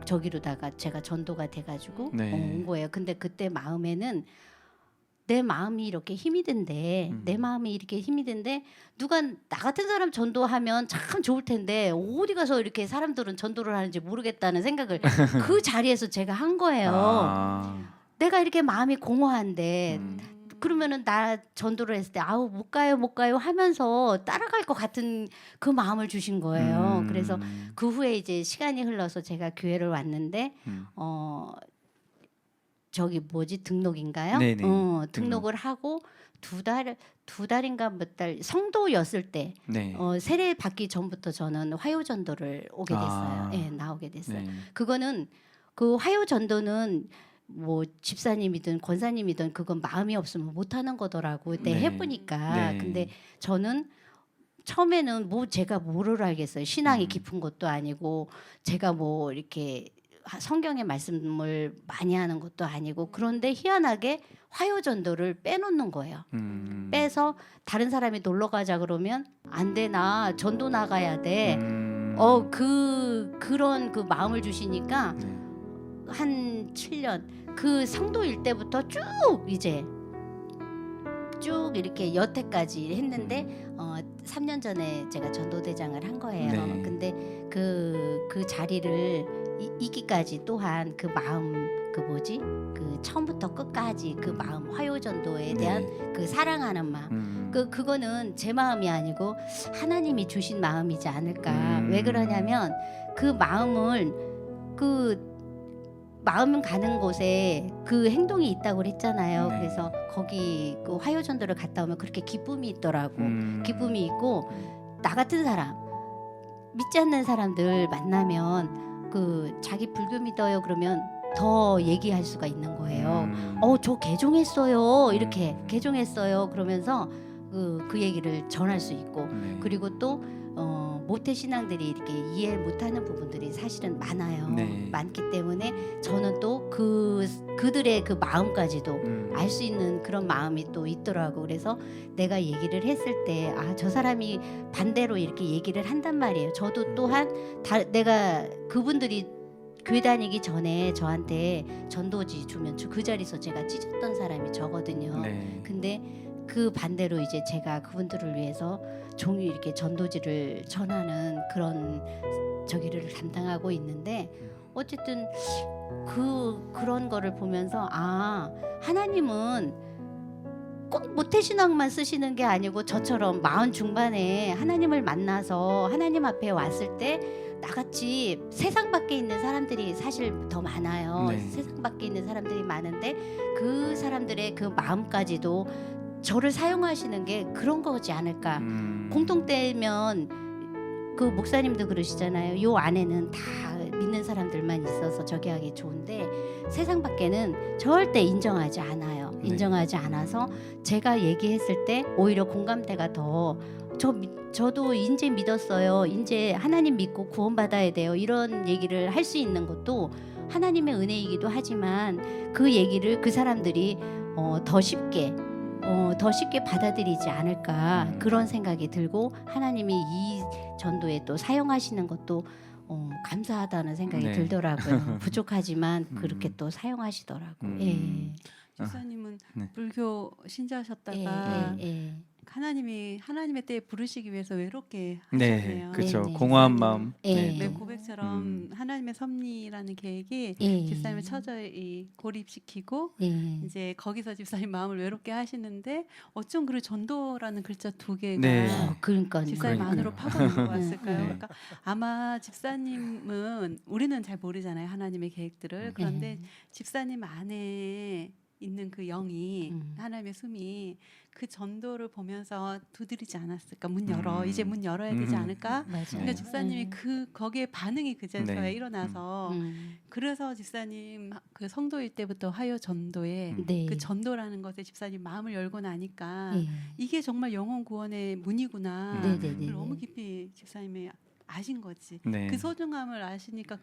저기로다가 제가 전도가 돼가지고 네. 온 거예요. 근데 그때 마음에는 내 마음이 이렇게 힘이 든데 누가 나 같은 사람 전도하면 참 좋을 텐데 어디 가서 이렇게 사람들은 전도를 하는지 모르겠다는 생각을 그 자리에서 제가 한 거예요. 내가 이렇게 마음이 공허한데 그러면은 나 전도를 했을 때 아우 못 가요 하면서 따라갈 것 같은 그 마음을 주신 거예요. 그래서 그 후에 이제 시간이 흘러서 제가 교회를 왔는데 저기 등록인가요? 네네. 등록을 하고 두 달인가 몇 달 성도였을 때 네. 세례 받기 전부터 저는 화요 전도를 오게 됐어요. 예, 나오게 됐어요. 네. 그거는 그 화요 전도는 뭐 집사님이든 권사님이든 그건 마음이 없으면 못 하는 거더라고. 그때 네. 해보니까. 네. 근데 저는 처음에는 제가 뭐를 알겠어요. 신앙이 깊은 것도 아니고 제가 뭐 이렇게 성경의 말씀을 많이 하는 것도 아니고 그런데 희한하게 화요 전도를 빼놓는 거예요. 빼서 다른 사람이 놀러 가자 그러면 안 돼, 나 전도 나가야 돼. 그런 그 마음을 주시니까 한 7년 그 성도일 때부터 쭉 이렇게 여태까지 했는데 3년 전에 제가 전도대장을 한 거예요. 네. 근데 그 자리를 이기까지 또한 그 마음 그 처음부터 끝까지 그 마음 화요전도에 대한 그 사랑하는 마음 그거는 제 마음이 아니고 하나님이 주신 마음이지 않을까. 왜 그러냐면 그 마음을 마음 가는 곳에 그 행동이 있다고 그랬잖아요. 네. 그래서 거기 그 화요전도를 갔다 오면 그렇게 기쁨이 있더라고. 기쁨이 있고 나 같은 사람 믿지 않는 사람들 만나면 자기 불교 믿어요 그러면 더 얘기할 수가 있는 거예요. 저 개종했어요. 이렇게 개종했어요. 그러면서 그 얘기를 전할 수 있고 네. 그리고 또 모태 신앙들이 이렇게 이해 못하는 부분들이 사실은 많아요. 네. 많기 때문에 저는 또 그들의 그 마음까지도 알 수 있는 그런 마음이 또 있더라고. 그래서 내가 얘기를 했을 때 저 사람이 반대로 이렇게 얘기를 한단 말이에요. 저도 또한 내가 그분들이 교회 다니기 전에 저한테 전도지 주면 그 자리에서 제가 찢었던 사람이 저거든요. 네. 근데 그 반대로 이제 제가 그분들을 위해서 종일 이렇게 전도지를 전하는 그런 저기를 담당하고 있는데 어쨌든 그런 거를 보면서 하나님은 꼭 모태신앙만 쓰시는 게 아니고 저처럼 40 중반에 하나님을 만나서 하나님 앞에 왔을 때 나같이 세상 밖에 있는 사람들이 사실 더 많아요. 네. 세상 밖에 있는 사람들이 많은데 그 사람들의 그 마음까지도 저를 사용하시는 게 그런 거지 않을까. 공통되면 그 목사님도 그러시잖아요. 요 안에는 다 믿는 사람들만 있어서 저기 하기 좋은데 세상 밖에는 절대 인정하지 않아요. 네. 인정하지 않아서 제가 얘기했을 때 오히려 공감대가 더 저도 인제 믿었어요. 인제 하나님 믿고 구원받아야 돼요. 이런 얘기를 할 수 있는 것도 하나님의 은혜이기도 하지만 그 얘기를 그 사람들이 더 쉽게 받아들이지 않을까 그런 생각이 들고 하나님이 이 전도에 또 사용하시는 것도 감사하다는 생각이 네. 들더라고요. 부족하지만 그렇게 또 사용하시더라고. 예. 집사님은 네. 불교 신자셨다가 예. 하나님의 때에 부르시기 위해서 외롭게 네, 하셨네요. 그렇죠. 네, 네. 공허한 마음. 예. 네, 네, 또. 고백처럼 하나님의 섭리라는 계획이 예. 집사님을 처저히 고립시키고 예. 이제 거기서 집사님 마음을 외롭게 하시는데 어쩜 그 전도라는 글자 2개가 네. 그러니까 집사님 그러니까요. 안으로 파고들고 왔을까요? 네. 그러니까 아마 집사님은 우리는 잘 모르잖아요. 하나님의 계획들을. 그런데 집사님 안에 있는 그 영이 하나님의 숨이 그 전도를 보면서 두드리지 않았을까? 문 열어. 이제 문 열어야 되지 않을까? 맞아요. 그러니까 집사님이 거기에 반응이 그제서야 네. 일어나서 그래서 집사님 그 성도일 때부터 화요 전도에 네. 그 전도라는 것에 집사님 마음을 열고 나니까 예. 이게 정말 영혼 구원의 문이구나. 네, 네, 네. 그걸 너무 깊이 집사님이 아신 거지. 네. 그 소중함을 아시니까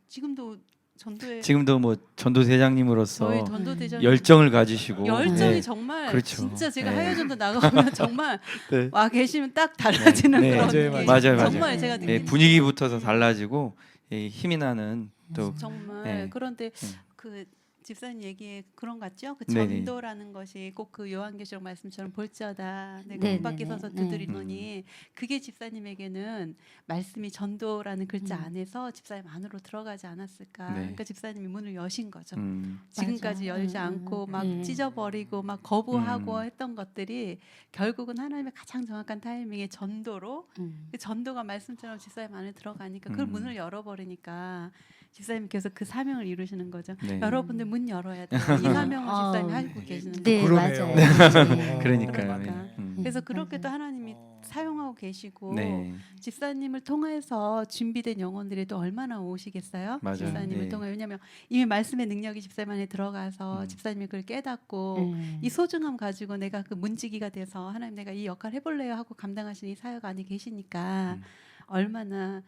지금도 전도에 지금도 뭐 전도 대장님으로서 저희 전도 대장 열정을 가지시고 열정이 네. 정말 그렇죠. 진짜 제가 네. 하여전도 나가보면 정말 네. 와 계시면 딱 달라지는 네. 그런 맞아요, 느낌. 맞아요, 맞아요. 정말 제가 예, 느끼는 분위기부터서 달라지고 힘이 나는 또 정말 네. 그런데 그 집사님 얘기에 그런 것 같죠? 그 네네. 전도라는 것이 꼭 그 요한계시록 말씀처럼 볼지어다 내가 네네네. 문 밖에 서서 두드리노니 그게 집사님에게는 말씀이 전도라는 글자 안에서 집사님 안으로 들어가지 않았을까? 네. 그러니까 집사님이 문을 여신 거죠. 음. 지금까지 맞아. 열지 않고 막 네. 찢어버리고 막 거부하고 했던 것들이 결국은 하나님의 가장 정확한 타이밍에 전도로 그 전도가 말씀처럼 집사님 안에 들어가니까 그 문을 열어버리니까 집사님께서 그 사명을 이루시는 거죠. 네. 여러분들 문 열어야 돼요. 이 사명을 집사님이 하고 계시는 네, 거예요. 그러네요. 맞아요. 네. 그러니까요. 그러니까. 네. 그래서 그렇게 또 맞아요. 하나님이 사용하고 계시고 네. 집사님을 통해서 준비된 영혼들이 또 얼마나 오시겠어요? 맞아요. 집사님을 네. 통해 왜냐하면 이미 말씀의 능력이 집사님 안에 들어가서 집사님이 그걸 깨닫고 이 소중함 가지고 내가 그 문지기가 돼서 하나님 내가 이 역할 해볼래요 하고 감당하시는 이 사역 안에 계시니까 얼마나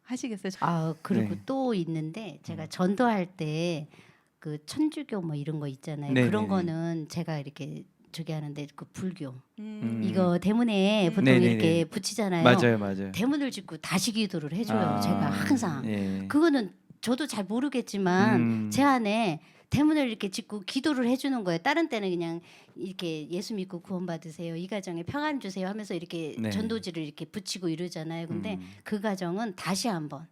하시겠어요. 그리고 네. 또 있는데 제가 전도할 때 그 천주교 뭐 이런 거 있잖아요. 네네네. 그런 거는 제가 이렇게 저기 하는데 그 불교 이거 음. 대문에 보통 네네네. 이렇게 붙이잖아요. 맞아요. 대문을 짓고 다시 기도를 해줘요. 제가 항상. 예. 그거는 저도 잘 모르겠지만 음. 제 안에 대문을 이렇게 짓고 기도를 해주는 거예요. 다른 때는 그냥 이렇게 예수 믿고 구원 받으세요. 이 가정에 평안 주세요 하면서 이렇게 네. 전도지를 이렇게 붙이고 이러잖아요. 근데 그 가정은 다시 한번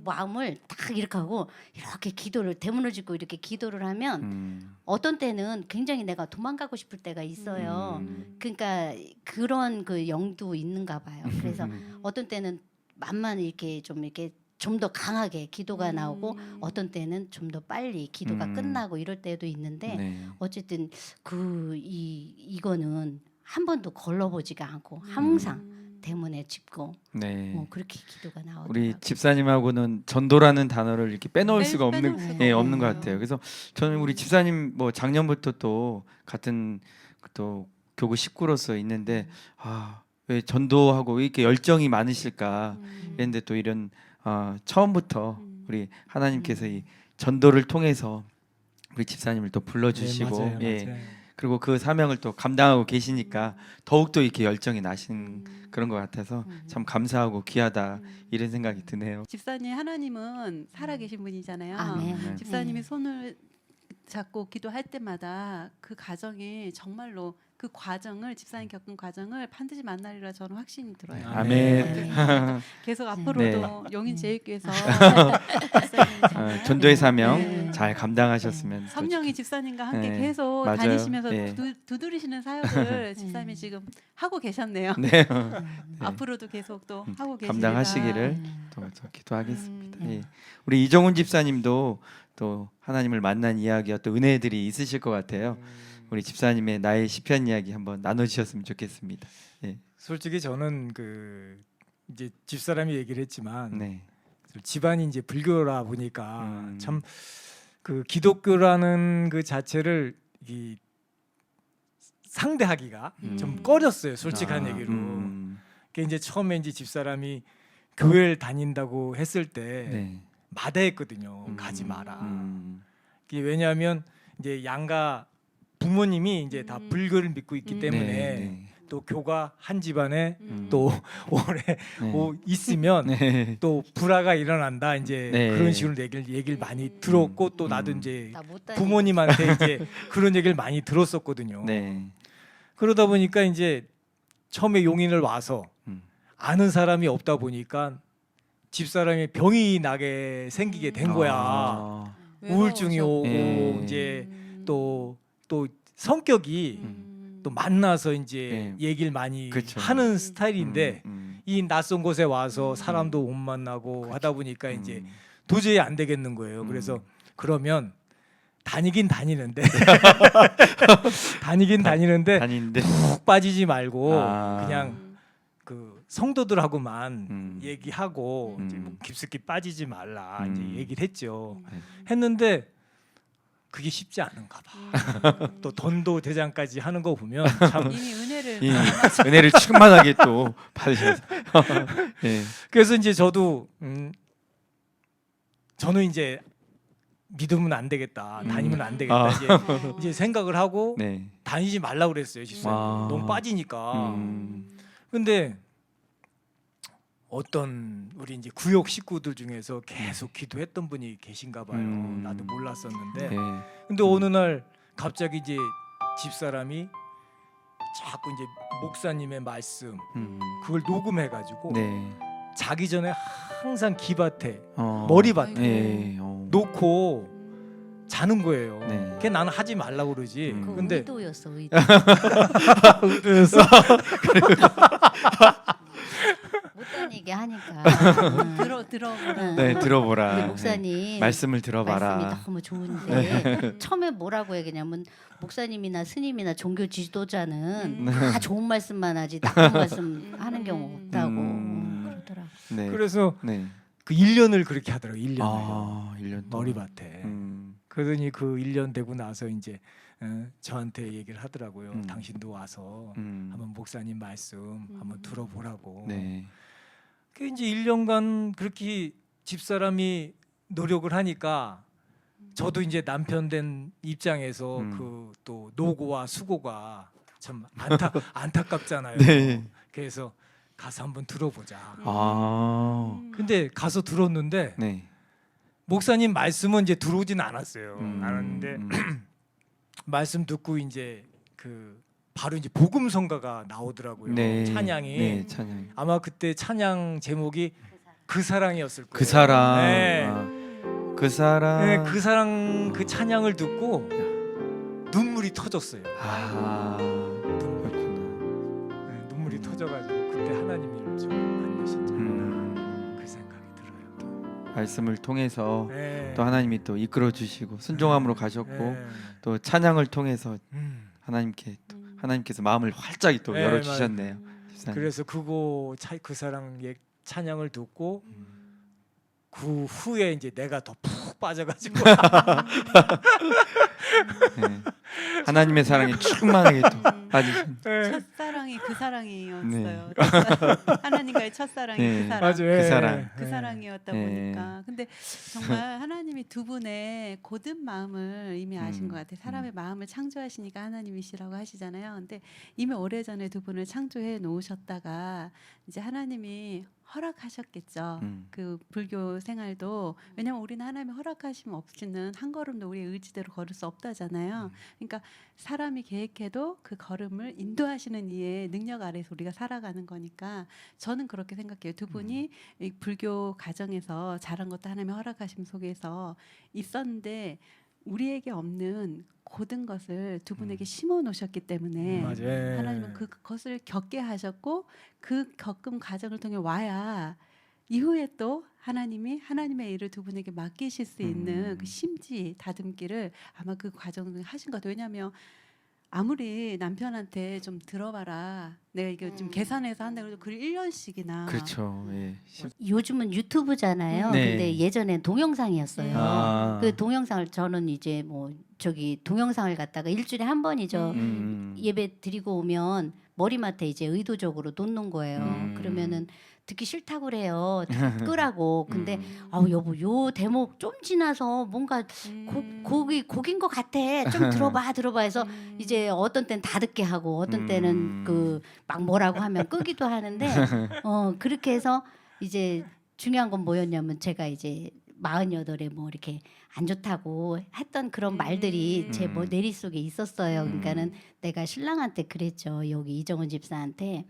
마음을 딱 이렇게 하고 이렇게 기도를 대문을 짓고 이렇게 기도를 하면 어떤 때는 굉장히 내가 도망가고 싶을 때가 있어요. 그러니까 그런 그 영도 있는가 봐요. 그래서 어떤 때는 만만 이렇게 좀 더 강하게 기도가 나오고 어떤 때는 좀 더 빨리 기도가 끝나고 이럴 때도 있는데 네. 어쨌든 이거는 한 번도 걸러보지가 않고 항상 대문에 짚고 네. 그렇게 기도가 나오더라고요. 우리 집사님하고는 전도라는 단어를 이렇게 빼놓을 수가 빼놓을 없는 수가 없는 것 없어요. 같아요. 그래서 저는 우리 집사님 뭐 작년부터 또 같은 또 교구 식구로서 있는데 왜 전도하고 왜 이렇게 열정이 많으실까 이랬는데 또 이런 처음부터 우리 하나님께서 이 전도를 통해서 우리 집사님을 또 불러주시고 네, 맞아요, 예. 맞아요. 그리고 그 사명을 또 감당하고 계시니까 더욱더 이렇게 열정이 나신 그런 것 같아서 참 감사하고 귀하다 이런 생각이 드네요. 집사님 하나님은 살아계신 분이잖아요. 아멘. 집사님이 손을 잡고 기도할 때마다 그 가정이 정말로 그 과정을 집사님 겪은 과정을 반드시 만나리라 저는 확신이 들어요. 아멘. 계속 앞으로도 네. 용인제일교회에서 전도의 사명 네. 잘 감당하셨으면 성령이 집사님과 함께 네, 계속 맞아요. 다니시면서 네. 두드리시는 사역을 집사님이 지금 하고 계셨네요. 네. 앞으로도 계속 또 하고 계시리라. 감당하시기를 또 기도하겠습니다. 음. 예. 우리 이정훈 집사님도 또 하나님을 만난 이야기와 또 은혜들이 있으실 것 같아요. 우리 집사님의 나의 시편 이야기 한번 나눠주셨으면 좋겠습니다. 예. 솔직히 저는 이제 집사람이 얘기를 했지만 네. 집안이 이제 불교라 보니까 음. 참 그 기독교라는 그 자체를 상대하기가 좀 꺼렸어요. 솔직한 얘기로. 그게 이제 처음에 이제 집사람이 교회를 다닌다고 했을 때 네. 마다했거든요. 가지 마라. 음. 그게 왜냐하면 이제 양가 부모님이 이제 다 불교를 믿고 있기 때문에 네. 또 교가 한 집안에 음. 또 오래 있으면 네. 또 불화가 일어난다 이제 네. 그런 식으로 얘기를 많이 들었고 또 나도 이제 나 못 다니. 부모님한테 이제 그런 얘기를 많이 들었었거든요. 네. 그러다 보니까 이제 처음에 용인을 와서 음. 아는 사람이 없다 보니까 집사람이 병이 나게 생기게 된 거야. 아. 우울증이 오고 예. 이제 또 성격이 또 만나서 이제 얘기를 많이 그쵸. 하는 스타일인데 이 낯선 곳에 와서 사람도 못 만나고 하다 보니까 이제 도저히 안 되겠는 거예요. 그래서 그러면 다니긴 다니는데 다니는데 푹 빠지지 말고 아. 그냥 그 성도들하고만 얘기하고 이제 음. 뭐 깊숙이 빠지지 말라 이제 얘기를 했죠. 네. 했는데 그게 쉽지 않은가 봐. 또 돈도 대장까지 하는 거 보면 참 이미 은혜를 이 은혜를 충만하게 또 받으셔서 예. 그래서 이제 저도 저는 이제 믿으면 안 되겠다, 다니면 안 되겠다 이제 생각을 하고 네. 다니지 말라고 그랬어요. 집사님 아. 너무 빠지니까. 음. 근데 어떤 우리 이제 구역 식구들 중에서 계속 기도했던 분이 계신가 봐요. 나도 몰랐었는데. 네. 근데 어느 날 갑자기 이제 집사람이 자꾸 이제 목사님의 말씀 그걸 녹음해 가지고 네. 자기 전에 항상 기밭에 어. 머리밭에 네. 놓고 자는 거예요. 네. 그게 나는 하지 말라고 그러지. 그 근데 의도였어. 의도. 그래서 못 다니게 하니까. 들어보라. 네, 들어보라. 근데 목사님 말씀을 들어봐라. 말씀이 너무 좋은데 처음에 뭐라고 얘기냐면 목사님이나 스님이나 종교 지도자는 다 좋은 말씀만 하지 나쁜 말씀 하는 경우 없다고 그러더라고. 네. 그래서 네. 그 1년을 그렇게 하더라고요. 1년을 아, 1년 동안. 머리밭에. 음. 그러더니 그 1년 되고 나서 이제 저한테 얘기를 하더라고요. 당신도 와서 한번 목사님 말씀 한번 들어보라고. 네. 그 이제 1년간 그렇게 집사람이 노력을 하니까 저도 이제 남편 된 입장에서 그 또 노고와 수고가 참 안타깝잖아요. 네. 그래서 가서 한번 들어보자. 아. 근데 가서 들었는데 네. 목사님 말씀은 이제 들어오진 않았어요. 않았는데 음. 말씀 듣고 이제 그 바로 이제 복음성가가 나오더라고요. 네. 찬양이. 네, 찬양. 아마 그때 찬양 제목이 그 사랑이었을 거예요. 그 사람. 네. 아, 그 사람. 네, 그 사랑 그 찬양을 듣고 눈물이 터졌어요. 아. 그렇구나. 네, 눈물이 터져가지고 그때 하나님이 저를 만나신 줄 그 생각이 들어요. 말씀을 통해서 네. 또 하나님이 또 이끌어 주시고 순종함으로 가셨고 네. 또 찬양을 통해서 음. 하나님께서 마음을 활짝 또 네, 열어 주셨네요. 그래서 그 사랑의 찬양을 듣고 그 후에 이제 내가 더 푹 빠져가지고 네. 하나님의 사랑이 충만하게 또 아주 첫사랑이 그 사랑이었어요. 네. 하나님과의 첫사랑이 네. 그 사랑. 맞아요. 그 사랑. 그 사랑이었다 네. 보니까 근데 정말 하나님이 두 분의 고든 마음을 이미 아신 것 같아요. 사람의 마음을 창조하시니까 하나님이시라고 하시잖아요. 근데 이미 오래전에 두 분을 창조해 놓으셨다가 이제 하나님이 허락하셨겠죠. 그 불교 생활도 왜냐면 우리는 하나님이 허락하심 없이는 한 걸음도 우리의 의지대로 걸을 수 없다잖아요. 그러니까 사람이 계획해도 그 걸음을 인도하시는 이의 능력 아래서 우리가 살아가는 거니까 저는 그렇게 생각해요. 두 분이 이 불교 가정에서 자란 것도 하나님의 허락하심 속에서 있었는데 우리에게 없는 고든 것을 두 분에게 심어 놓으셨기 때문에 맞아요. 하나님은 그것을 겪게 하셨고 그 겪은 과정을 통해 와야 이후에 또 하나님이 하나님의 일을 두 분에게 맡기실 수 있는 그 심지 다듬기를 아마 그 과정을 하신 것 같아요. 왜냐하면 아무리 남편한테 좀 들어봐라. 내가 이거 좀 계산해서 한다 그래도 그걸 1년씩이나 그렇죠. 예. 요즘은 유튜브잖아요. 네. 근데 예전엔 동영상이었어요. 아. 그 동영상을 저는 이제 뭐 저기 동영상을 갖다가 일주일에 한 번이죠. 예배 드리고 오면 머리맡에 이제 의도적으로 놓는 거예요. 그러면은 듣기 싫다고 그래요. 끄라고. 근데 아우 여보 요 대목 좀 지나서 뭔가 곡인 것 같아. 좀 들어봐 해서 이제 어떤 때는 다 듣게 하고 어떤 때는 그 막 뭐라고 하면 끄기도 하는데 그렇게 해서 이제 중요한 건 뭐였냐면 제가 이제 48에 뭐 이렇게 안 좋다고 했던 그런 말들이 제 뭐 내릿속에 있었어요. 그러니까는 내가 신랑한테 그랬죠. 여기 이정은 집사한테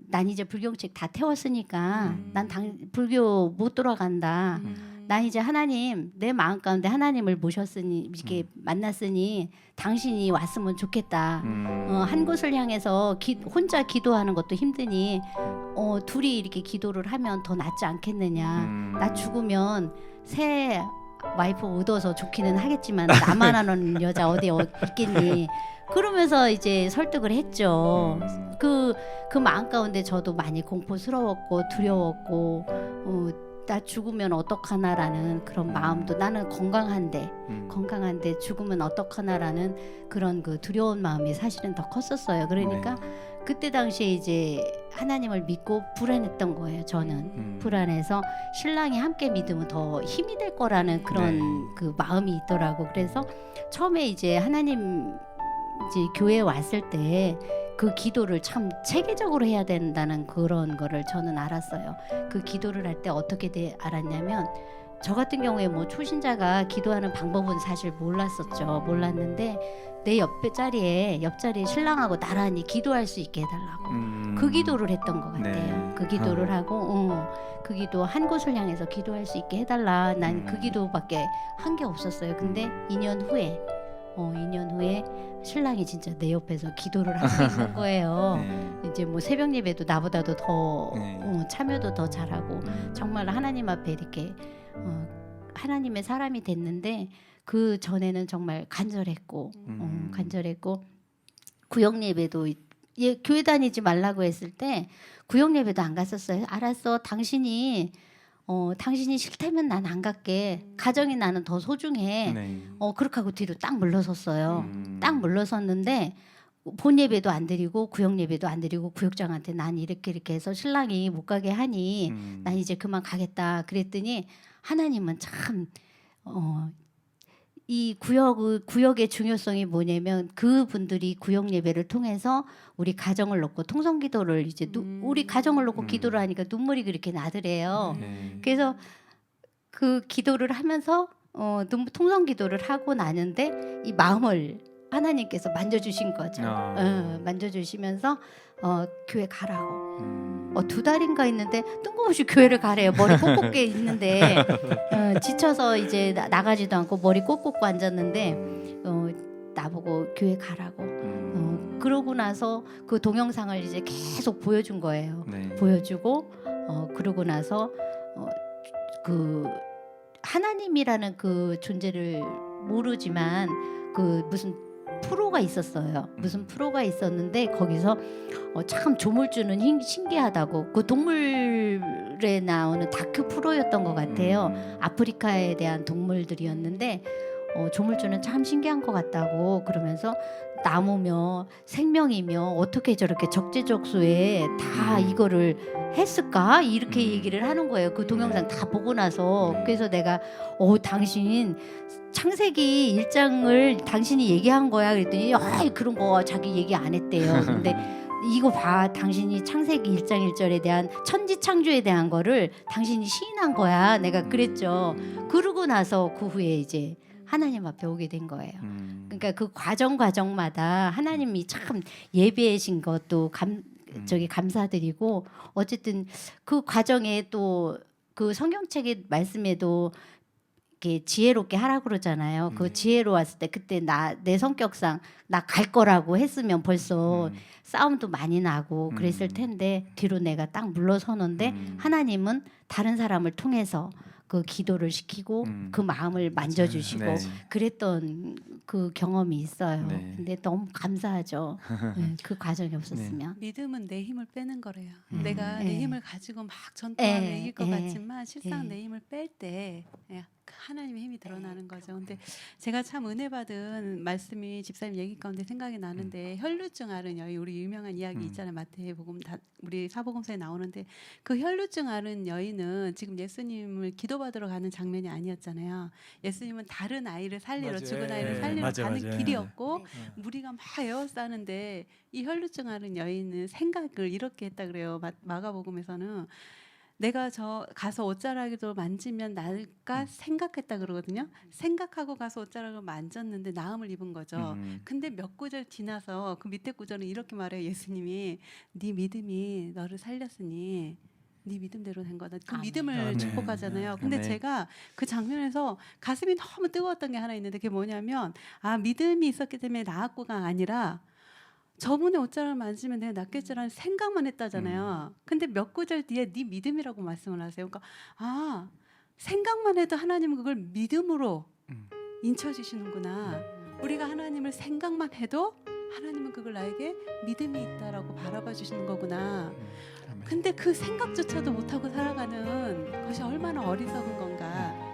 난 이제 불경책 다 태웠으니까 난 불교 못 돌아간다. 난 이제 하나님 내 마음 가운데 하나님을 모셨으니 이렇게 만났으니 당신이 왔으면 좋겠다. 한 곳을 향해서 혼자 기도하는 것도 힘드니 둘이 이렇게 기도를 하면 더 낫지 않겠느냐. 나 죽으면 새 와이프 얻어서 좋기는 하겠지만 나만 하는 여자 어디 있겠니. 그러면서 이제 설득을 했죠. 그 마음 가운데 저도 많이 공포스러웠고 두려웠고 나 죽으면 어떡하나라는 그런 마음도 나는 건강한데 죽으면 어떡하나라는 그런 그 두려운 마음이 사실은 더 컸었어요. 그러니까 그때 당시에 이제 하나님을 믿고 불안했던 거예요. 저는 불안해서 신랑이 함께 믿으면 더 힘이 될 거라는 그런 그 마음이 있더라고. 그래서 처음에 이제 하나님 이제 교회에 왔을 때 그 기도를 참 체계적으로 해야 된다는 그런 거를 저는 알았어요. 그 기도를 할 때 어떻게 알았냐면 저 같은 경우에 뭐 초신자가 기도하는 방법은 사실 몰랐는데 내 옆자리에 신랑하고 나란히 기도할 수 있게 해달라고 그 기도를 했던 것 같아요. 네. 그 기도를 하고 그 기도 한 곳을 향해서 기도할 수 있게 해달라. 난 그 기도밖에 한 게 없었어요. 근데 2년 후에 신랑이 진짜 내 옆에서 기도를 하고 있는 거예요. 이제 뭐 새벽 예배도 나보다도 더 참여도 더 잘하고 정말 하나님 앞에 이렇게 하나님의 사람이 됐는데 그 전에는 정말 간절했고 구역 예배도 교회 다니지 말라고 했을 때 구역 예배도 안 갔었어요. 알았어, 당신이 싫다면 난 안 갈게. 가정이 나는 더 소중해. 그렇게 하고 뒤로 딱 물러섰어요. 딱 물러섰는데 본 예배도 안 드리고 구역 예배도 안 드리고 구역장한테 난 이렇게 해서 신랑이 못 가게 하니 난 이제 그만 가겠다. 그랬더니 하나님은 참 이 구역의 중요성이 뭐냐면 그분들이 구역 예배를 통해서 우리 가정을 놓고 통성기도를 이제 우리 가정을 놓고 기도를 하니까 눈물이 그렇게 나더래요. 그래서 그 기도를 하면서 통성기도를 하고 나는데 이 마음을 하나님께서 만져주신 거죠. 만져주시면서 교회 가라고. 2달인가 있는데 뜬금없이 교회를 가래요. 머리 꽂꽂게 있는데 지쳐서 이제 나가지도 않고 머리 꽂꽂고 앉았는데 나보고 교회 가라고. 그러고 나서 그 동영상을 이제 계속 보여준 거예요. 보여주고 그러고 나서 그 하나님이라는 그 존재를 모르지만 그 무슨 프로가 있었어요. 무슨 프로가 있었는데 거기서 참 조물주는 신기하다고 그 동물에 나오는 다큐 프로였던 것 같아요. 아프리카에 대한 동물들이었는데 조물주는 참 신기한 것 같다고 그러면서 나무며 생명이며 어떻게 저렇게 적재적소에 다 이거를 했을까 이렇게 얘기를 하는 거예요. 그 동영상 다 보고 나서. 그래서 내가 당신 창세기 1장을 당신이 얘기한 거야 그랬더니 그런 거 자기 얘기 안 했대요. 근데 이거 봐, 당신이 창세기 1장 1절에 대한 천지창조에 대한 거를 당신이 시인한 거야. 내가 그랬죠. 그러고 나서 그 후에 이제 하나님 앞에 오게 된 거예요. 그러니까 그 과정마다 하나님이 참 예배하신 것도 감사드리고, 어쨌든 그 과정에 또 그 성경책의 말씀에도 이렇게 지혜롭게 하라고 그러잖아요. 그 지혜로웠을 때 그때 내 성격상 나 갈 거라고 했으면 벌써 싸움도 많이 나고 그랬을 텐데 뒤로 내가 딱 물러서는데 하나님은 다른 사람을 통해서 그 기도를 시키고 그 마음을 만져주시고 네. 그랬던 그 경험이 있어요. 네. 근데 너무 감사하죠. 네, 그 과정이 없었으면. 믿음은 내 힘을 빼는 거래요. 내가 네. 내 힘을 가지고 막 전투하면 네. 이길 것 네. 같지만 실상 네. 내 힘을 뺄 때 하나님의 힘이 드러나는 거죠. 근데 제가 참 은혜 받은 말씀이 집사님 얘기 가운데 생각이 나는데 혈루증 앓은 여인, 우리 유명한 이야기 있잖아요. 마태복음 우리 사복음서에 나오는데 그 혈루증 앓은 여인은 지금 예수님을 기도받으러 가는 장면이 아니었잖아요. 예수님은 다른 아이를 살리러 맞아요. 죽은 아이를 예, 살리러 맞아요, 가는 맞아요. 길이었고 무리가 막 에워싸는데 이 혈루증 앓은 여인은 생각을 이렇게 했다 그래요. 마가복음에서는 내가 저 가서 옷자락도 만지면 나을까 생각했다 그러거든요. 생각하고 가서 옷자락을 만졌는데 나음을 입은 거죠. 근데 몇 구절 지나서 그 밑에 구절은 이렇게 말해요. 예수님이 네 믿음이 너를 살렸으니 네 믿음대로 된 거다. 그 아멘. 믿음을 아멘. 축복하잖아요. 근데 아멘. 제가 그 장면에서 가슴이 너무 뜨거웠던 게 하나 있는데 그게 뭐냐면 믿음이 있었기 때문에 나았고가 아니라 저분의 옷자락을 만지면 내가 낫겠지라는 생각만 했다잖아요. 근데 몇 구절 뒤에 네 믿음이라고 말씀을 하세요. 그러니까 생각만 해도 하나님은 그걸 믿음으로 인쳐주시는구나. 우리가 하나님을 생각만 해도 하나님은 그걸 나에게 믿음이 있다라고 바라봐 주시는 거구나. 근데 그 생각조차도 못하고 살아가는 것이 얼마나 어리석은 건가.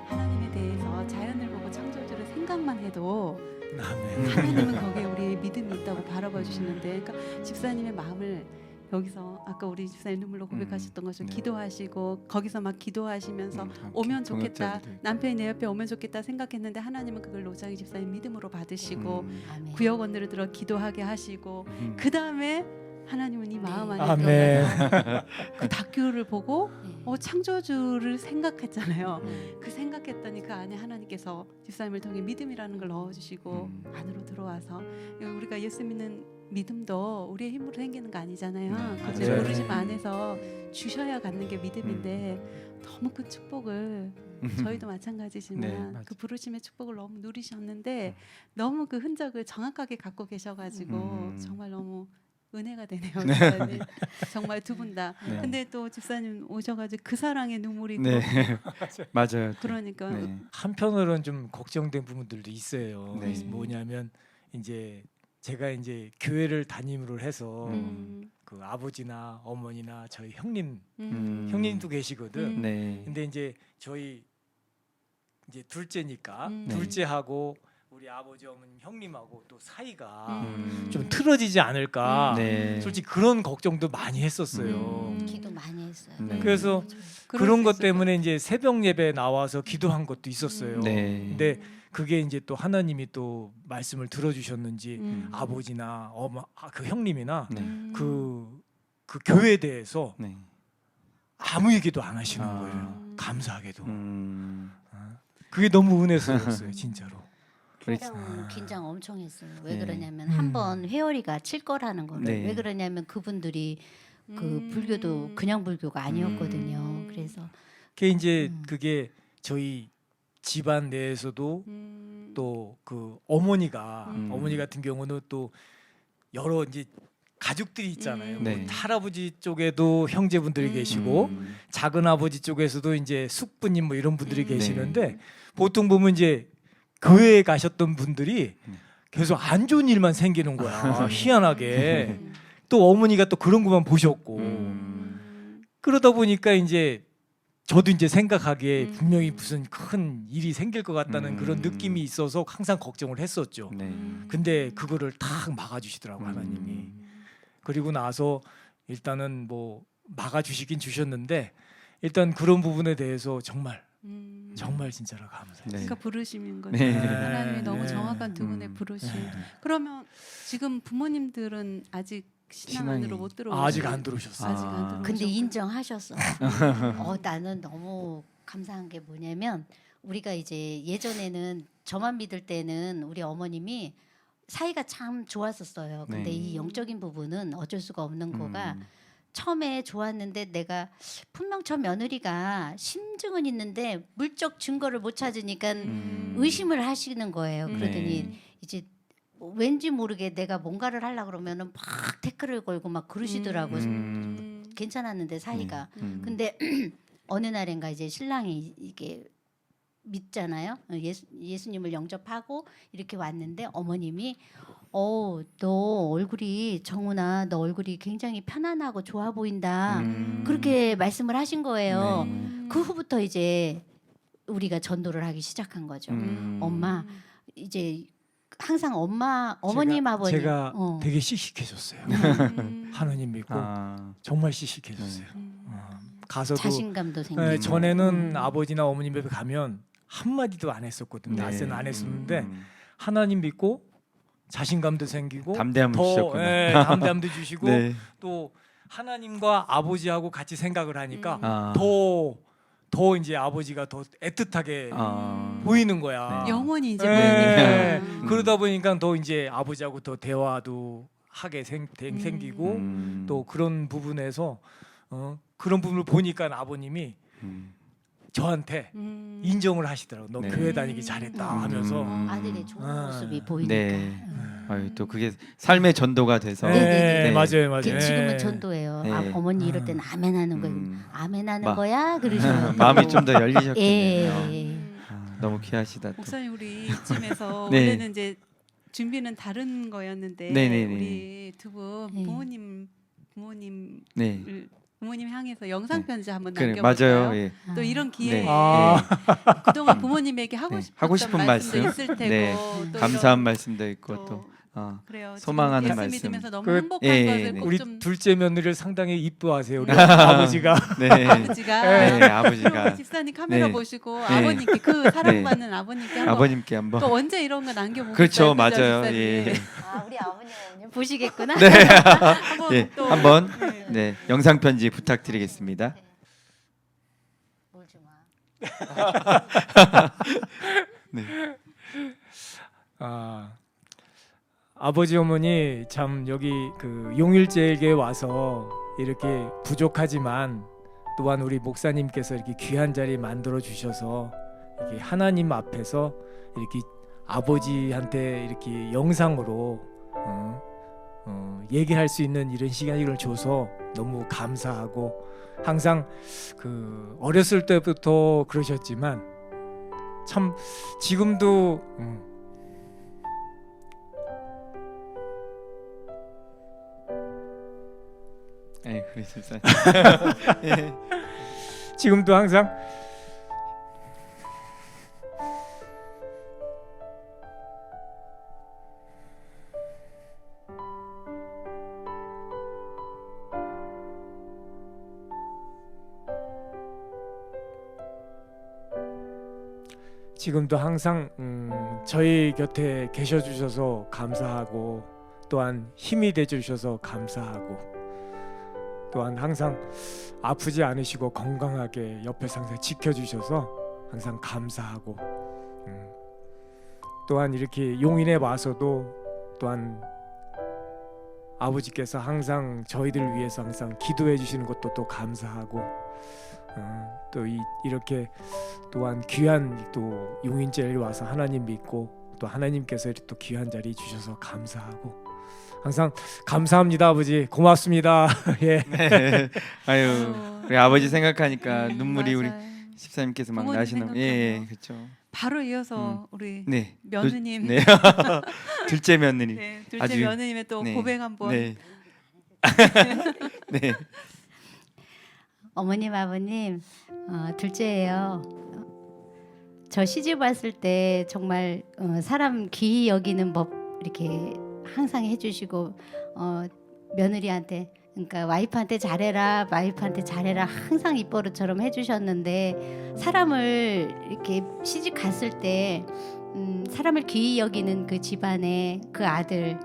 하나님에 대해서 자연을 보고 창조주를 생각만 해도 하나님은 거기에 우리의 믿음이 있다고 바라봐 주시는데, 그러니까 집사님의 마음을 여기서 아까 우리 집사님 눈물로 고백하셨던 것처럼 네. 기도하시고 거기서 막 기도하시면서 오면 좋겠다, 남편이 내 옆에 오면 좋겠다 생각했는데 하나님은 그걸 노장희 집사님 믿음으로 받으시고 아멘. 구역원들을 들어 기도하게 하시고 그 다음에 하나님은 이 마음 안에 아멘. 들어가서 그 다큐를 보고 네. 창조주를 생각했잖아요. 그 생각했더니 그 안에 하나님께서 집사님을 통해 믿음이라는 걸 넣어주시고 안으로 들어와서, 우리가 예수 믿는 믿음도 우리의 힘으로 생기는 거 아니잖아요. 그 맞아요. 부르심 안에서 주셔야 갖는 게 믿음인데 너무 그 축복을 저희도 마찬가지지만 네, 맞아요. 그 부르심의 축복을 너무 누리셨는데 너무 그 흔적을 정확하게 갖고 계셔가지고 정말 너무 은혜가 되네요. 집사님. 정말 두 분 다. 네. 근데 또 집사님 오셔가지고 그 사랑의 눈물이 네. 또 맞아요. 그러니까 네. 한편으로는 좀 걱정된 부분들도 있어요. 네. 뭐냐면 이제 제가 이제 교회를 담임을 해서 그 아버지나 어머니나 저희 형님도 계시거든. 네. 근데 이제 저희 이제 둘째니까 네. 둘째하고 우리 아버지 어머니 형님하고 또 사이가 음. 좀 틀어지지 않을까. 네. 솔직히 그런 걱정도 많이 했었어요. 기도 많이 했어요. 네. 그래서 그럴 그런 수 것 있을 때문에 이제 새벽 예배 나와서 기도한 것도 있었어요. 네. 근데 그게 이제 또 하나님이 또 말씀을 들어주셨는지 아버지나 그 형님이나 네. 그 교회에 대해서 네. 아무 얘기도 안 하시는 아. 거예요. 감사하게도. 음. 그게 너무 은혜스러웠어요, 진짜로. 긴장 엄청 했어요. 왜 네. 그러냐면 한번 회오리가 칠 거라는 거를. 네. 왜 그러냐면 그분들이 그 불교도 그냥 불교가 아니었거든요. 그래서 그게 이제 그게 저희 집안 내에서도 또 그 어머니가 어머니 같은 경우는 또 여러 이제 가족들이 있잖아요. 네. 뭐 할아버지 쪽에도 형제분들이 계시고 작은 아버지 쪽에서도 이제 숙부님 뭐 이런 분들이 계시는데 보통 보면 이제 교회에 가셨던 분들이 계속 안 좋은 일만 생기는 거야. 희한하게. 또 어머니가 또 그런 것만 보셨고 그러다 보니까 이제 저도 이제 생각하기에 음. 분명히 무슨 큰 일이 생길 것 같다는 그런 느낌이 있어서 항상 걱정을 했었죠. 네. 근데 그거를 탁 막아주시더라고 음. 하나님이. 그리고 나서 일단은 뭐 막아주시긴 주셨는데 일단 그런 부분에 대해서 정말 정말 진짜로 감사해요. 네. 그러니까 부르심인 거죠. 네. 하나님이 너무 네. 정확한 두 분의 부르심. 그러면 지금 부모님들은 아직 신앙 안으로 신앙이- 못 들어오고 아직 안 들어오셨어요. 아직 안 들어오셨고. 근데 인정하셨어. 나는 너무 감사한 게 뭐냐면 우리가 이제 예전에는 저만 믿을 때는 우리 어머님이 사이가 참 좋았었어요. 근데 네. 이 영적인 부분은 어쩔 수가 없는 거가 음. 처음에 좋았는데 내가 분명 저 며느리가 심증은 있는데 물적 증거를 못 찾으니까 의심을 하시는 거예요. 그러더니 네. 이제 뭐 왠지 모르게 내가 뭔가를 하려고 그러면은 막 태클을 걸고 막 그러시더라고. 괜찮았는데 사이가. 근데 어느 날인가 이제 신랑이 이게 믿잖아요. 예수님을 영접하고 이렇게 왔는데 어머님이 너 얼굴이 정훈아 너 얼굴이 굉장히 편안하고 좋아 보인다. 그렇게 말씀을 하신 거예요. 네. 그 후부터 이제 우리가 전도를 하기 시작한 거죠. 엄마 이제 항상 어머님 아버님 제가 되게 씩씩해졌어요. 하나님 믿고 아. 정말 씩씩해졌어요. 가서도 자신감도 생기고. 네, 전에는 아버지나 어머님 옆에 가면 한마디도 안 했었거든요. 네. 낯선 안 했었는데 하나님 믿고 자신감도 생기고 담대함을 더 주셨구나. 담대함도 주시고 네. 또 하나님과 아버지하고 같이 생각을 하니까 아. 더 이제 아버지가 더 애틋하게 아. 보이는 거야. 네. 영원히 이제 네. 보이니까. 그러다 보니까 더 이제 아버지하고 더 대화도 하게 생기고 또 그런 부분에서 그런 부분을 보니까 아버님이 저한테 인정을 하시더라고. 너 네. 교회 다니기 잘했다 하면서. 아들의 좋은 아. 모습이 보이니까. 네. 아유, 또 그게 삶의 전도가 돼서. 네. 맞아요, 맞아요. 그 지금은 전도예요. 네. 어머니 이럴 때는 아멘 하는 거예요. 아멘 하는 거야? 그러시면 마음이 좀 더 열리셨겠네요. 예. 너무 귀하시다. 또. 목사님 우리 이쯤에서 네. 원래는 이제 준비는 다른 거였는데 네네네. 우리 두 분 네. 부모님 네. 부모님 향해서 영상 편지 한번 그래, 남겨볼까요? 맞아요. 예. 또 이런 기회에 네. 그동안 부모님에게 하고 네. 싶었던 하고 싶은 말씀도 말씀. 있을 테고 네. 또 감사한 이런 말씀도 있고 또 또 그래요. 소망하는 예수 말씀. 믿으면서 너무 그- 행복한 예, 것을 네. 꼭 우리 좀 둘째 며느리를 상당히 이뻐하세요. 우리 아버지가. 네. 아버지가 네, 그리고 아버지가 집사님 카메라 네. 보시고 네. 아버님께 그 사랑받는 아버님께 한번 아버님께 한번. 또 언제 이런 거 남겨보고 그렇죠, 있어요, 그죠, 맞아요. 집사님? 예. 우리 아버님 보시겠구나. 네. 한번 예, 또 한번 네. 네, 영상 편지 부탁드리겠습니다. 울지 마. 아버지 어머니 참 여기 그 용일제에게 와서 이렇게 부족하지만 또한 우리 목사님께서 이렇게 귀한 자리 만들어 주셔서 이렇게 하나님 앞에서 이렇게 아버지한테 이렇게 영상으로 얘기할 수 있는 이런 시간을 줘서 너무 감사하고 항상 그 어렸을 때부터 그러셨지만 참 지금도 네, 그랬습니다. 지금도 항상 지금도 항상 저희 곁에 계셔 주셔서 감사하고 또한 힘이 돼 주셔서 감사하고 또한 항상 아프지 않으시고 건강하게 옆에서 항상 지켜주셔서 항상 감사하고 또한 이렇게 용인에 와서도 또한 아버지께서 항상 저희들 위해서 항상 기도해 주시는 것도 또 감사하고 또 이렇게 또한 귀한 또 용인제를 와서 하나님 믿고 또 하나님께서 이렇게 또 귀한 자리 주셔서 감사하고 항상 감사합니다 아버지 고맙습니다. 예. 네. 아유, 우리 아버지 생각하니까 눈물이 우리 맞아요. 집사님께서 막 부모님 나시는. 예, 생각하면. 그렇죠. 바로 이어서 우리 네. 며느님 네. 둘째 며느리. 네, 둘째 아주- 며느님의 또 네. 고백 한번 네. 네. 어머님 아버님 둘째예요. 저 시집 왔을 때 정말 사람 귀히 여기는 법 이렇게 항상 해주시고 며느리한테 그러니까 와이프한테 잘해라 와이프한테 잘해라 항상 입버릇처럼 해주셨는데 사람을 이렇게 시집 갔을 때 사람을 귀히 여기는 그 집안에 그 아들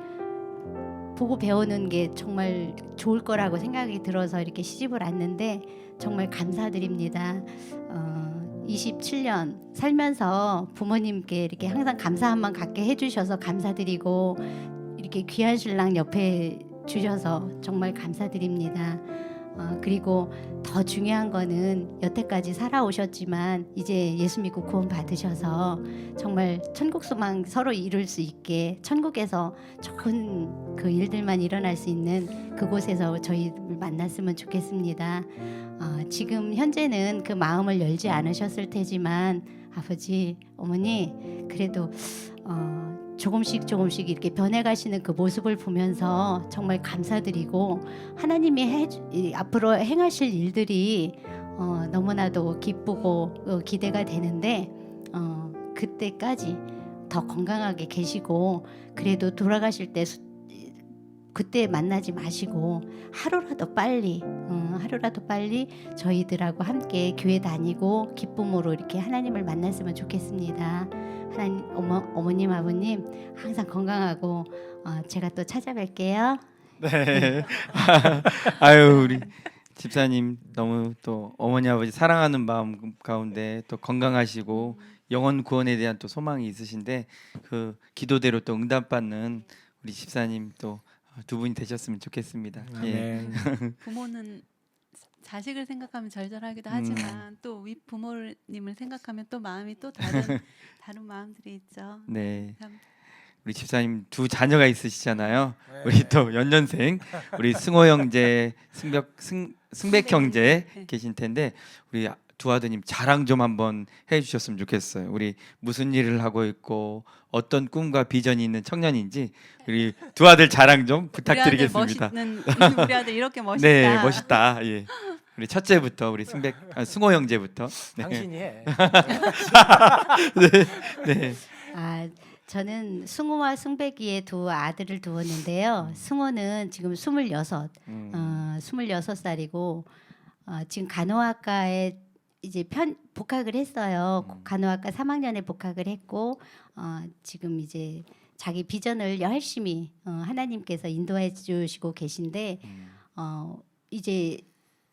보고 배우는 게 정말 좋을 거라고 생각이 들어서 이렇게 시집을 왔는데 정말 감사드립니다. 27년 살면서 부모님께 이렇게 항상 감사한 마음 갖게 해주셔서 감사드리고 이렇게 귀한 신랑 옆에 주셔서 정말 감사드립니다. 그리고 더 중요한 거는 여태까지 살아오셨지만 이제 예수 믿고 구원 받으셔서 정말 천국 소망 서로 이룰 수 있게 천국에서 좋은 그 일들만 일어날 수 있는 그곳에서 저희 만났으면 좋겠습니다. 지금 현재는 그 마음을 열지 않으셨을 테지만 아버지, 어머니 그래도 조금씩 이렇게 변해가시는 그 모습을 보면서 정말 감사드리고 하나님이 앞으로 행하실 일들이 너무나도 기쁘고 기대가 되는데 그때까지 더 건강하게 계시고 그래도 돌아가실 때 그때 만나지 마시고 하루라도 빨리 저희들하고 함께 교회 다니고 기쁨으로 이렇게 하나님을 만났으면 좋겠습니다. 하나님 어머님 아버님 항상 건강하고 제가 또 찾아뵐게요. 네. 아유 우리 집사님 너무 또 어머니 아버지 사랑하는 마음 가운데 또 건강하시고 영혼 구원에 대한 또 소망이 있으신데 그 기도대로 또 응답받는 우리 집사님 또 두 분이 되셨으면 좋겠습니다. 예. 부모는 자식을 생각하면 절절하기도 하지만 또 윗부모님을 생각하면 또 마음이 또 다른 마음들이 있죠. 네. 참 우리 집사님 두 자녀가 있으시잖아요. 네. 우리 또 연년생 우리 승호 형제, 승백 형제 네. 계신 텐데 우리 두 아드님 자랑 좀 한번 해주셨으면 좋겠어요. 우리 무슨 일을 하고 있고 어떤 꿈과 비전이 있는 청년인지 우리 두 아들 자랑 좀 부탁드리겠습니다. 우리 아들 이렇게 멋있다. 네, 멋있다. 예. 우리 첫째부터 우리 승호 형제부터. 네. 당신이 해. 네. 저는 승호와 승백이의 두 아들을 두었는데요. 승호는 지금 26, 26살이고 지금 간호학과에 이제 복학을 했어요. 간호학과 3학년에 복학을 했고 지금 이제 자기 비전을 열심히 하나님께서 인도해 주시고 계신데 이제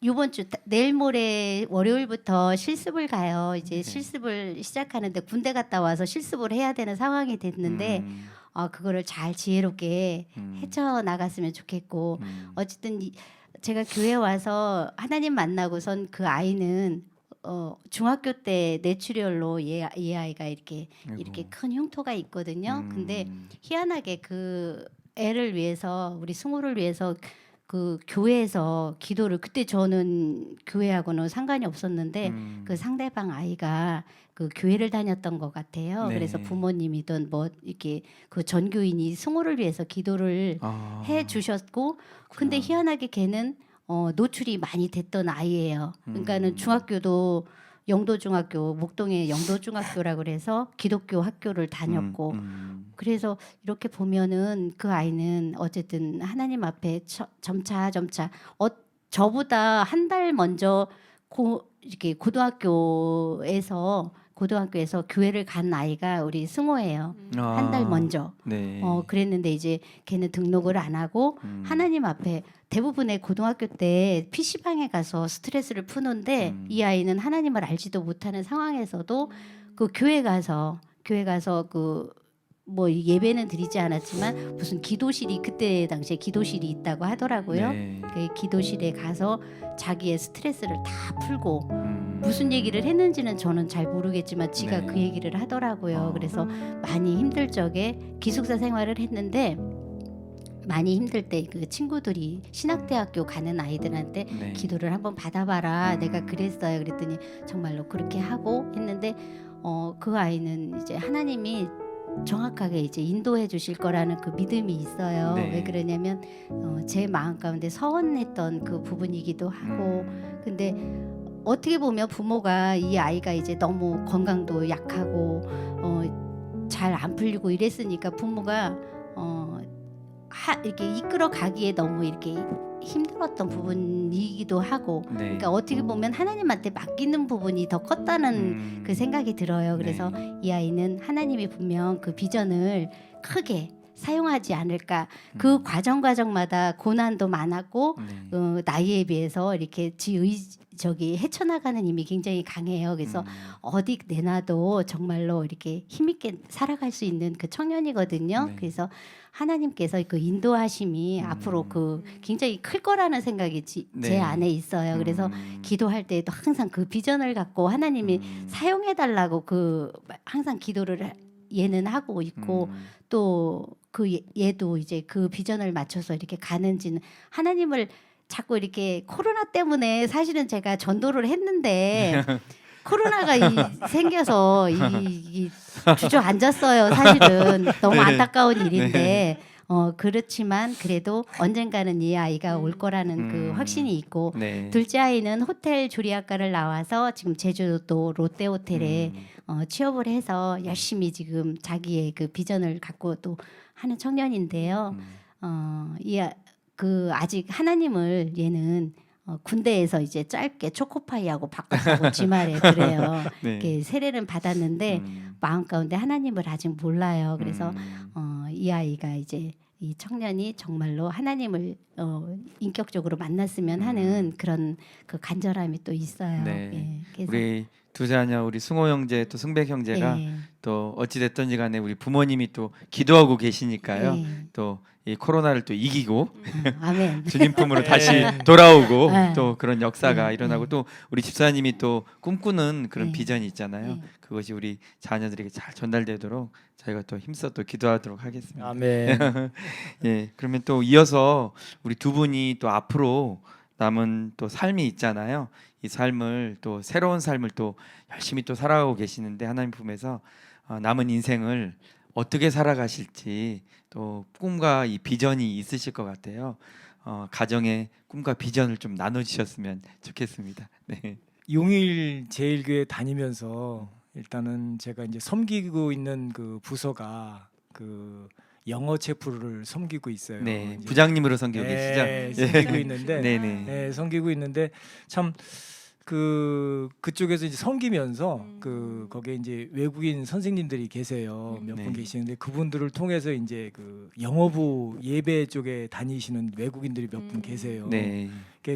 이번 주 내일 모레 월요일부터 실습을 가요. 이제 실습을 시작하는데 군대 갔다 와서 실습을 해야 되는 상황이 됐는데 그거를 잘 지혜롭게 헤쳐 나갔으면 좋겠고 어쨌든 제가 교회 와서 하나님 만나고선 그 아이는 중학교 때 뇌출혈로 얘 아이가 이렇게 큰 흉터가 있거든요. 근데 희한하게 그 애를 위해서 우리 승우를 위해서 그 교회에서 기도를 그때 저는 교회하고는 상관이 없었는데 그 상대방 아이가 그 교회를 다녔던 것 같아요. 네. 그래서 부모님이든 뭐 이렇게 그 전교인이 승우를 위해서 기도를 해 주셨고 근데 희한하게 걔는 노출이 많이 됐던 아이예요. 그러니까는 중학교도 영도중학교 목동의 영도중학교라고 그래서 기독교 학교를 다녔고 그래서 이렇게 보면은 그 아이는 어쨌든 하나님 앞에 점차 저보다 한 달 먼저 이렇게 고등학교에서 교회를 간 아이가 우리 승호예요. 한 달 먼저. 네. 그랬는데 이제 걔는 등록을 안 하고 하나님 앞에 대부분의 고등학교 때 PC방에 가서 스트레스를 푸는데 이 아이는 하나님을 알지도 못하는 상황에서도 그 교회 가서 그 뭐 예배는 드리지 않았지만 무슨 기도실이 그때 당시에 기도실이 있다고 하더라고요. 네. 그 기도실에 가서 자기의 스트레스를 다 풀고 무슨 얘기를 했는지는 저는 잘 모르겠지만 지가 네. 그 얘기를 하더라고요. 그래서 많이 힘들 적에 기숙사 생활을 했는데 많이 힘들 때 그 친구들이 신학대학교 가는 아이들한테 네. 기도를 한번 받아봐라. 내가 그랬어요. 그랬더니 정말로 그렇게 하고 했는데 그 아이는 이제 하나님이 정확하게 이제 인도해 주실 거라는 그 믿음이 있어요. 네. 왜 그러냐면 제 마음 가운데 서운했던 그 부분이기도 하고 근데 어떻게 보면 부모가 이 아이가 이제 너무 건강도 약하고 잘 안 풀리고 이랬으니까 부모가 이렇게 이끌어 가기에 너무 이렇게 힘들었던 부분이기도 하고 네. 그러니까 어떻게 보면 하나님한테 맡기는 부분이 더 컸다는 그 생각이 들어요. 그래서 네. 이 아이는 하나님이 분명 그 비전을 크게 사용하지 않을까. 그 과정마다 고난도 많았고 네. 나이에 비해서 이렇게 저기 헤쳐나가는 힘이 굉장히 강해요. 그래서 어디 내놔도 정말로 이렇게 힘있게 살아갈 수 있는 그 청년이거든요. 네. 그래서 하나님께서 그 인도하심이 앞으로 그 굉장히 클 거라는 생각이 제 네. 안에 있어요. 그래서 기도할 때도 항상 그 비전을 갖고 하나님이 사용해달라고 그 항상 기도를 얘는 하고 있고 또 그 얘도 이제 그 비전을 맞춰서 이렇게 가는지는 하나님을 자꾸 이렇게 코로나 때문에 사실은 제가 전도를 했는데 코로나가 생겨서 이 주저앉았어요. 사실은 너무 네. 안타까운 일인데 그렇지만 그래도 언젠가는 이 아이가 올 거라는 그 확신이 있고 네. 둘째 아이는 호텔 조리학과를 나와서 지금 제주도 롯데 호텔에 취업을 해서 열심히 지금 자기의 그 비전을 갖고 또 하는 청년인데요. 그 아직 하나님을 얘는 군대에서 이제 짧게 초코파이하고 바꿨다고 지말에 그래요. 네. 이렇게 세례는 받았는데 마음 가운데 하나님을 아직 몰라요. 그래서 이 아이가 이제 이 청년이 정말로 하나님을 인격적으로 만났으면 하는 그런 그 간절함이 또 있어요. 네. 예, 그래서 우리 두 자녀 우리 승호 형제 또 승백 형제가 예, 또 어찌 됐든지 간에 우리 부모님이 또 기도하고 계시니까요. 예. 또 이 코로나를 또 이기고 아멘. 주님 품으로 다시 네. 돌아오고 네. 또 그런 역사가 네. 일어나고 또 우리 집사님이 또 꿈꾸는 그런 네. 비전이 있잖아요. 네. 그것이 우리 자녀들에게 잘 전달되도록 저희가 또 힘써 또 기도하도록 하겠습니다. 아멘. 예, 그러면 또 이어서 우리 두 분이 또 앞으로 남은 또 삶이 있잖아요. 이 삶을 또 새로운 삶을 또 열심히 또 살아가고 계시는데 하나님 품에서 남은 인생을 어떻게 살아가실지 또 꿈과 이 비전이 있으실 것 같아요. 가정의 꿈과 비전을 좀 나눠주셨으면 좋겠습니다. 네. 용일 제일교회 다니면서 일단은 제가 이제 섬기고 있는 그 부서가 그 영어 체프를 섬기고 있어요. 네, 이제 부장님으로 섬기고 계시죠? 섬기고 있는데, 네네. 섬기고 있는데 참 그쪽에서 이제 섬기면서 거기에 이제 외국인 선생님들이 계세요. 몇 분 네. 계시는데 그분들을 통해서 이제 그 영어부 예배 쪽에 다니시는 외국인들이 몇 분 계세요. 네.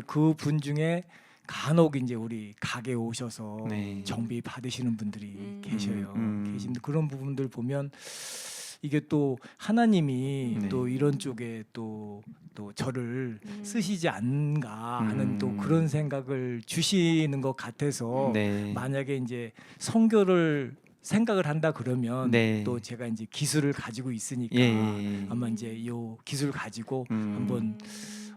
그 분 중에 간혹 이제 우리 가게 오셔서 네. 정비 받으시는 분들이 계셔요. 계신데 그런 부분들 보면 이게 또 하나님이 네. 또 이런 쪽에 또 저를 쓰시지 않은가 하는 또 그런 생각을 주시는 것 같아서 네. 만약에 이제 선교를 생각을 한다 그러면 네. 또 제가 이제 기술을 가지고 있으니까 예. 아마 이제 요 기술 가지고 한번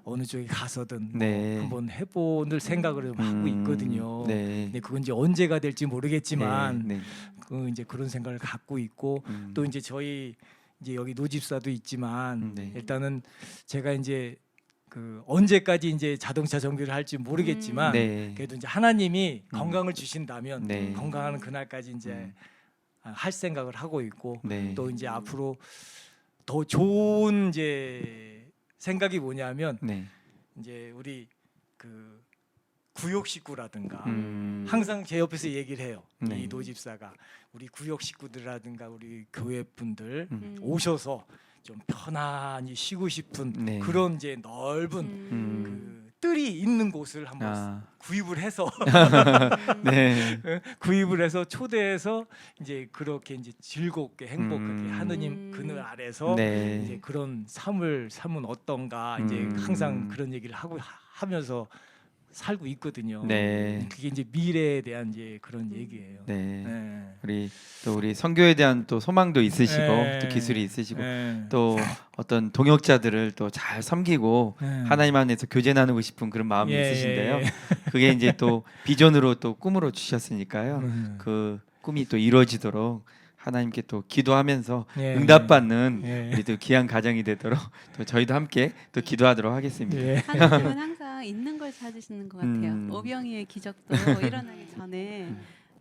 어느 쪽에 가서든 네. 한번 해보는 생각을 좀 하고 있거든요. 네. 근데 그건 이제 언제가 될지 모르겠지만 네. 그 이제 그런 생각을 갖고 있고 또 이제 저희 이제 여기 노집사도 있지만 네. 일단은 제가 이제 그 언제까지 이제 자동차 정비를 할지 모르겠지만 네. 그래도 이제 하나님이 건강을 주신다면 네. 건강한 그날까지 이제 할 생각을 하고 있고 네. 또 이제 앞으로 더 좋은 이제 생각이 뭐냐면 네. 이제 우리 그 구역 식구라든가 항상 항상 제 옆에서 얘기를 해요. 네. 이 노집사가 우리 구역 식구들이라든가 우리 교회 분들 음. 오셔서 좀 편안히 쉬고 싶은 네. 그런 이제 넓은 그 뜰이 있는 곳을 한번 아. 구입을 해서 네. 구입을 해서 초대해서 이제 그렇게 이제 즐겁게 행복하게 하느님 음. 그늘 아래서 네. 이제 그런 삶을 삶은 어떤가 이제 항상 그런 얘기를 하면서 살고 있거든요. 네. 그게 이제 미래에 대한 이제 그런 얘기예요. 네. 네. 우리 선교에 대한 또 소망도 있으시고 네. 또 기술이 있으시고 네. 또 어떤 동역자들을 또 잘 섬기고 네. 하나님 안에서 교제 나누고 싶은 그런 마음이 예, 있으신데요. 예. 그게 이제 또 비전으로 또 꿈으로 주셨으니까요. 그 꿈이 또 이루어지도록 하나님께 또 기도하면서 예. 응답받는 예. 우리 또 귀한 가정이 되도록 또 저희도 함께 또 기도하도록 하겠습니다. 예. 하나님은 항상 있는 걸 찾으시는 것 같아요. 음. 오병이의 기적도 일어나기 전에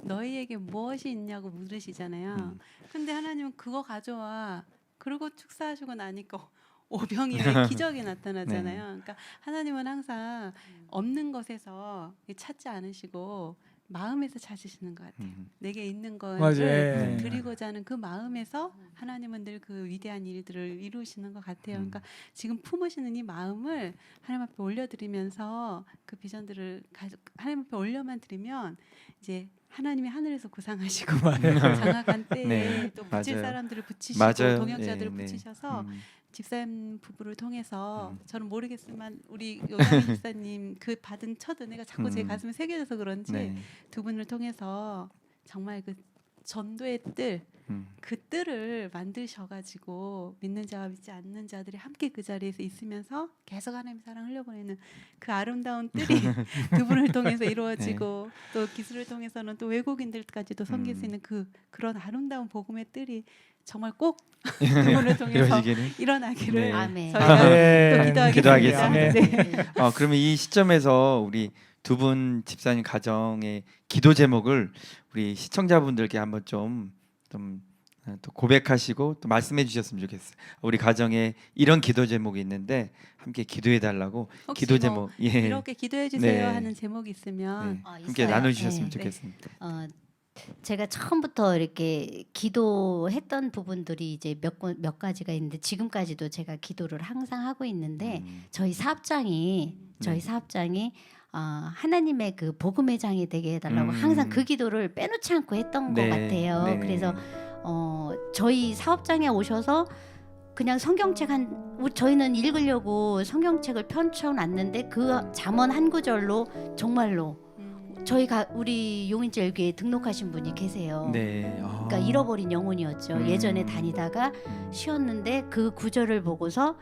너희에게 무엇이 있냐고 물으시잖아요. 근데 하나님은 그거 가져와. 그리고 축사하시고 나니까 오병이의 기적이 나타나잖아요. 그러니까 하나님은 항상 없는 것에서 찾지 않으시고 마음에서 찾으시는 것 같아요. 내게 있는 맞아요. 것을 예. 드리고자 하는 그 마음에서 하나님은 늘 그 위대한 일들을 이루시는 것 같아요. 그러니까 지금 품으시는 이 마음을 하나님 앞에 올려드리면서 그 비전들을 하나님 앞에 올려만 드리면 이제 하나님이 하늘에서 구상하시고 장악한 때에 네, 또 붙일 맞아요. 사람들을 붙이시고 맞아요. 동역자들을 네, 네. 붙이셔서 집사님 부부를 통해서 음. 저는 모르겠지만 우리 요나미 집사님 그 받은 첫 은혜가 자꾸 제 음. 가슴에 새겨져서 그런지 네. 두 분을 통해서 정말 그 전도의 뜰, 그 뜰을 만드셔가지고 믿는 자와 믿지 않는 자들이 함께 그 자리에서 있으면서 계속 하나님의 사랑 흘려보내는 그 아름다운 뜰이 두 분을 통해서 이루어지고 또 기술을 통해서는 또 외국인들까지도 섬길 수 있는 그런 아름다운 복음의 뜰이 정말 꼭 두 분을 통해서 이루어지기를. 일어나기를 네. 아멘. 저희가 아멘. 또 기도하겠습니다. 기도하겠습니다. 네. 그러면 이 시점에서 우리 두 분 집사님 가정의 기도 제목을 우리 시청자분들께 한번 좀 또 고백하시고 또 말씀해 주셨으면 좋겠어요. 우리 가정에 이런 기도 제목이 있는데 함께 기도해 달라고 혹시 기도 뭐 제목 예. 이렇게 기도해 주세요 네. 하는 제목이 있으면 네. 함께 있어요. 나눠 주셨으면 네. 좋겠습니다. 제가 처음부터 이렇게 기도했던 부분들이 이제 몇 가지가 있는데 지금까지도 제가 기도를 항상 하고 있는데 저희 사업장이 하나님의 그 복음의 장이 되게 해달라고 항상 그 기도를 빼놓지 않고 했던 네. 것 같아요. 네네. 그래서 저희 사업장에 오셔서 그냥 성경책 저희는 읽으려고 성경책을 펼쳐놨는데 그 잠언 한 구절로 정말로 우리 용인제일교회에 등록하신 분이 계세요. 네. 그러니까 잃어버린 영혼이었죠. 예전에 다니다가 쉬었는데 그 구절을 보고서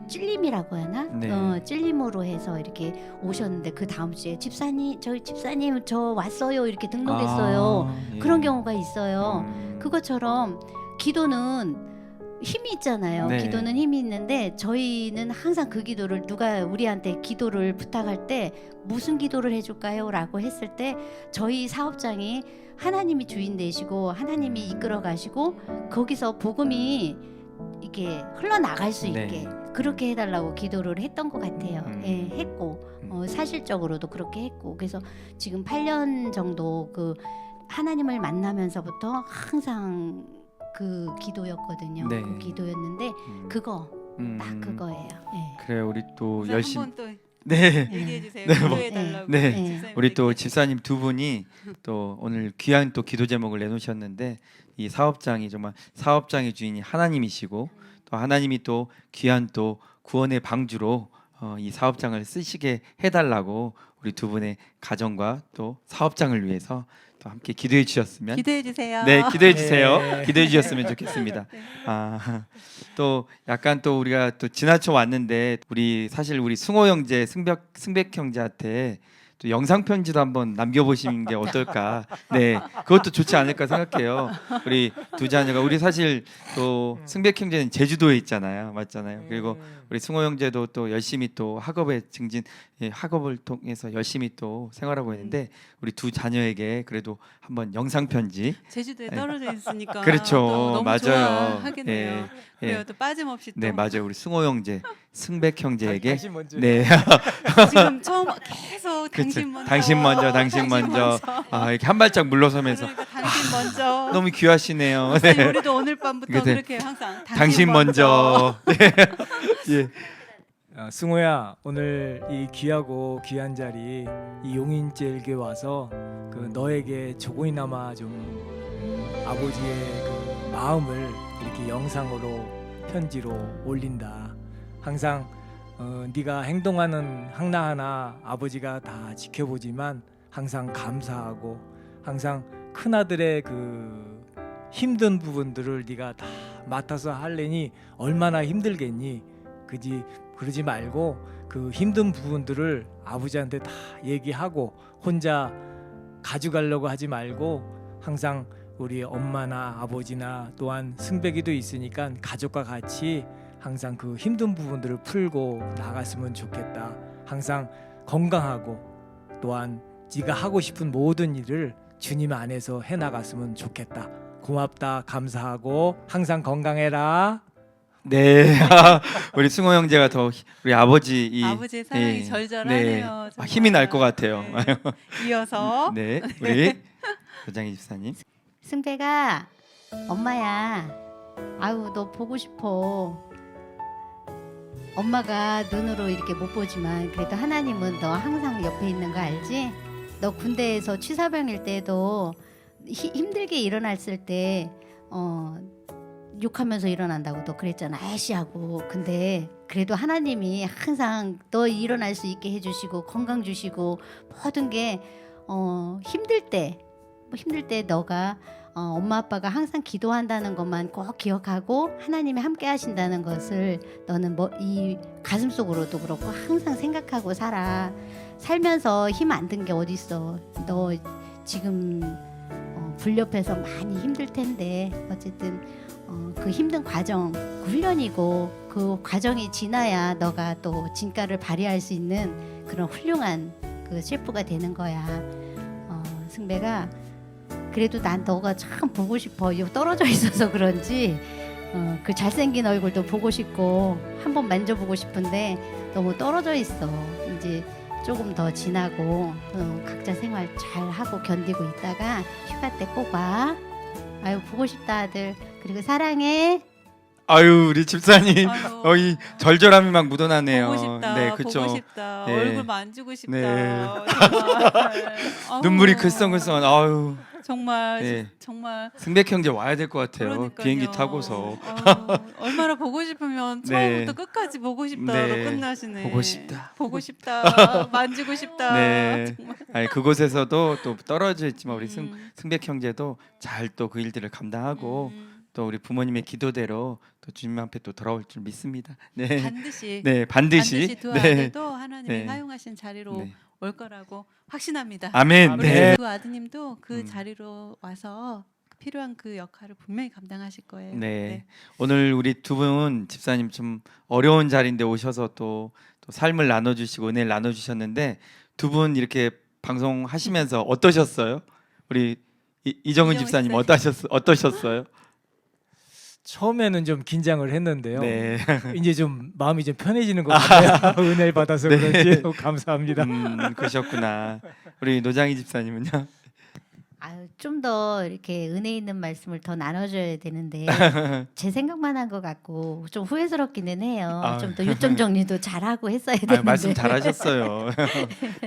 찔림이라고 하나? 네. 찔림으로 해서 이렇게 오셨는데 그 다음 주에 저희 집사님 저 왔어요 이렇게 등록했어요. 예. 그런 경우가 있어요. 그것처럼 기도는 힘이 있잖아요. 네. 기도는 힘이 있는데 저희는 항상 그 기도를 누가 우리한테 기도를 부탁할 때 무슨 기도를 해줄까요? 라고 했을 때 저희 사업장이 하나님이 주인 되시고 하나님이 이끌어 가시고 거기서 복음이 이게 흘러나갈 수 있게 네. 그렇게 해달라고 기도를 했던 것 같아요. 예, 했고 음. 사실적으로도 그렇게 했고 그래서 지금 8년 정도 그 하나님을 만나면서부터 항상 그 기도였거든요. 네. 그 기도였는데 그거 딱 그거예요. 예. 그래 우리 또 열심히 한번 또 네. 얘기해 주세요. 네, 기도해 달라고. 네. 집사님들께. 우리 또 집사님 두 분이 또 오늘 귀한 또 기도 제목을 내놓으셨는데 이 사업장이 정말 사업장의 주인이 하나님이시고 또 하나님이 또 귀한 또 구원의 방주로 이 사업장을 쓰시게 해달라고 우리 두 분의 가정과 또 사업장을 위해서 또 함께 기도해 주셨으면 기도해 주세요. 네 기도해 주세요. 네. 기도해 주셨으면 좋겠습니다. 또 약간 또 우리가 또 지나쳐 왔는데 사실 우리 승호 형제 승백 형제한테 또 영상 편지도 한번 남겨보시는 게 어떨까? 네, 그것도 좋지 않을까 생각해요. 우리 두 자녀가 우리 사실 또 승백 형제는 제주도에 있잖아요, 맞잖아요. 그리고 우리 승호 형제도 또 열심히 또 학업에 학업을 통해서 열심히 또 생활하고 있는데 우리 두 자녀에게 그래도 한번 영상 편지. 제주도에 떨어져 있으니까 그렇죠, 또 너무 맞아요. 좋아하겠네요. 예, 그래요. 예. 또 빠짐없이 또 네, 맞아요. 우리 승호 형제, 승백 형제에게 다시 먼저. 네. 지금 처음 계속 그쵸. 당신 먼저 당신 먼저 이렇게 한 발짝 물러서면서 그러니까 당신 먼저 너무 귀하시네요. 목사님, 네. 우리도 오늘 밤부터 네. 그렇게 항상 당신 먼저. 네. 예. 승호야 오늘 이 귀하고 귀한 자리 이 용인제일교회 와서 그 너에게 조금이나마 좀 아버지의 그 마음을 이렇게 영상으로 편지로 올린다. 항상 네가 행동하는 하나하나 아버지가 다 지켜보지만 항상 감사하고 항상 큰아들의 그 힘든 부분들을 네가 다 맡아서 하려니 얼마나 힘들겠니. 그러지 말고 그 힘든 부분들을 아버지한테 다 얘기하고 혼자 가져가려고 하지 말고 항상 우리 엄마나 아버지나 또한 승백이도 있으니까 가족과 같이 항상 그 힘든 부분들을 풀고 나갔으면 좋겠다. 항상 건강하고 또한 네가 하고 싶은 모든 일을 주님 안에서 해나갔으면 좋겠다. 고맙다, 감사하고 항상 건강해라. 네. 우리 승호 형제가 더 우리 아버지 아버지의 사랑이 예, 절절하네요. 네. 정말. 힘이 날 것 같아요. 네. 이어서 네. 우리 도장희 집사님. 승배가 엄마야. 아유 너 보고 싶어. 엄마가 눈으로 이렇게 못 보지만 그래도 하나님은 너 항상 옆에 있는 거 알지? 너 군대에서 취사병일 때도 힘들게 일어났을 때 욕하면서 일어난다고 너 그랬잖아. 아이씨하고. 근데 그래도 하나님이 항상 너 일어날 수 있게 해주시고 건강 주시고 모든 게 힘들 때 너가 엄마 아빠가 항상 기도한다는 것만 꼭 기억하고 하나님이 함께 하신다는 것을 너는 뭐 이 가슴 속으로도 그렇고 항상 생각하고 살아. 살면서 힘 안 든 게 어딨어. 너 지금 불옆에서 많이 힘들 텐데 어쨌든 그 힘든 과정 그 훈련이고 그 과정이 지나야 너가 또 진가를 발휘할 수 있는 그런 훌륭한 그 셰프가 되는 거야. 승배가 그래도 난 너가 참 보고 싶어. 여기 떨어져 있어서 그런지 그 잘생긴 얼굴도 보고 싶고 한번 만져보고 싶은데 너무 떨어져 있어. 이제 조금 더 지나고 각자 생활 잘 하고 견디고 있다가 휴가 때 꼭 와. 아유 보고 싶다 아들. 그리고 사랑해. 아유 우리 집사님. 아유, 이 절절함이 막 묻어나네요. 보고 싶다. 네, 그렇죠. 보고 싶다. 네. 얼굴 만지고 싶다. 네. 정말. 아유, 눈물이 글썽글썽. 아유. 정말 네. 정말 승백 형제 와야 될 것 같아요. 그러니까요. 비행기 타고서. 아유, 얼마나 보고 싶으면 네. 처음부터 끝까지 보고 싶다로 네. 끝나시네. 보고 싶다. 보고 싶다. 만지고 싶다. 네. 정말. 아니 그곳에서도 또 떨어져 있지만 우리 음. 승백 형제도 잘 또 그 일들을 감당하고 또 우리 부모님의 기도대로 또 주님 앞에 또 돌아올 줄 믿습니다. 네. 반드시 네, 반드시. 두 네. 아들도 하나님이 네. 사용하신 자리로 네. 올 거라고 확신합니다. 아멘. 우리 네. 두 아드님도 그 자리로 와서 필요한 그 역할을 분명히 감당하실 거예요. 네. 오늘 우리 두 분 집사님 좀 어려운 자리인데 오셔서 또 삶을 나눠주시고 은혜를 나눠주셨는데 두 분 이렇게 방송하시면서 어떠셨어요? 우리 이정은 이정은 집사님 집사님. 어떠셨어요? 처음에는 좀 긴장을 했는데요. 네. 이제 좀 마음이 좀 편해지는 것 같아요. 은혜를 받아서 네. 그런지 감사합니다. 그러셨구나. 우리 노장희 집사님은요? 아유 좀 더 이렇게 은혜 있는 말씀을 더 나눠줘야 되는데 제 생각만 한 것 같고 좀 후회스럽기는 해요. 아유. 좀 더 요점 정리도 잘하고 했어야 되는데. 말씀 잘하셨어요.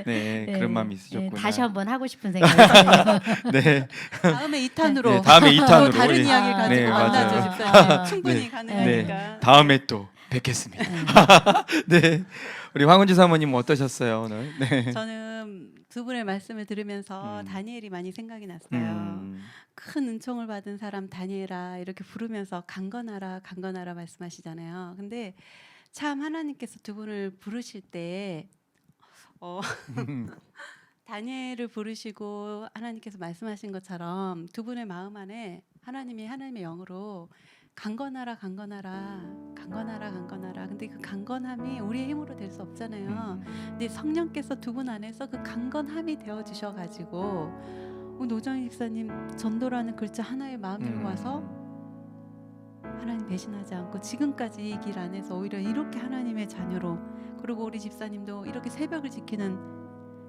네, 네, 그런 마음이 네, 있으셨구나. 다시 한번 하고 싶은 생각이 들어요. 네, 다음에 2탄으로 네, 다음에 2탄으로 또 다른 우리- 이야기를 가지고 네, 만나죠, 맞아요. 집사님. 충분히 네. 가능하니까. 다음에 또 뵙겠습니다. 네, 우리 황은주 사모님 어떠셨어요 오늘? 네. 저는 두 분의 말씀을 들으면서 다니엘이 많이 생각이 났어요. 큰 은총을 받은 사람 다니엘아 이렇게 부르면서 강건하라 강건하라 말씀하시잖아요. 근데 참 하나님께서 두 분을 부르실 때 다니엘을 부르시고 하나님께서 말씀하신 것처럼 두 분의 마음 안에 하나님의 영으로 강건하라 강건하라 강건하라 강건하라. 근데 그 강건함이 우리의 힘으로 될 수 없잖아요. 근데 성령께서 두 분 안에서 그 강건함이 되어 주셔 가지고 노정희 집사님 전도라는 글자 하나의 마음 들고 와서 하나님 배신하지 않고 지금까지 이 길 안에서 오히려 이렇게 하나님의 자녀로, 그리고 우리 집사님도 이렇게 새벽을 지키는,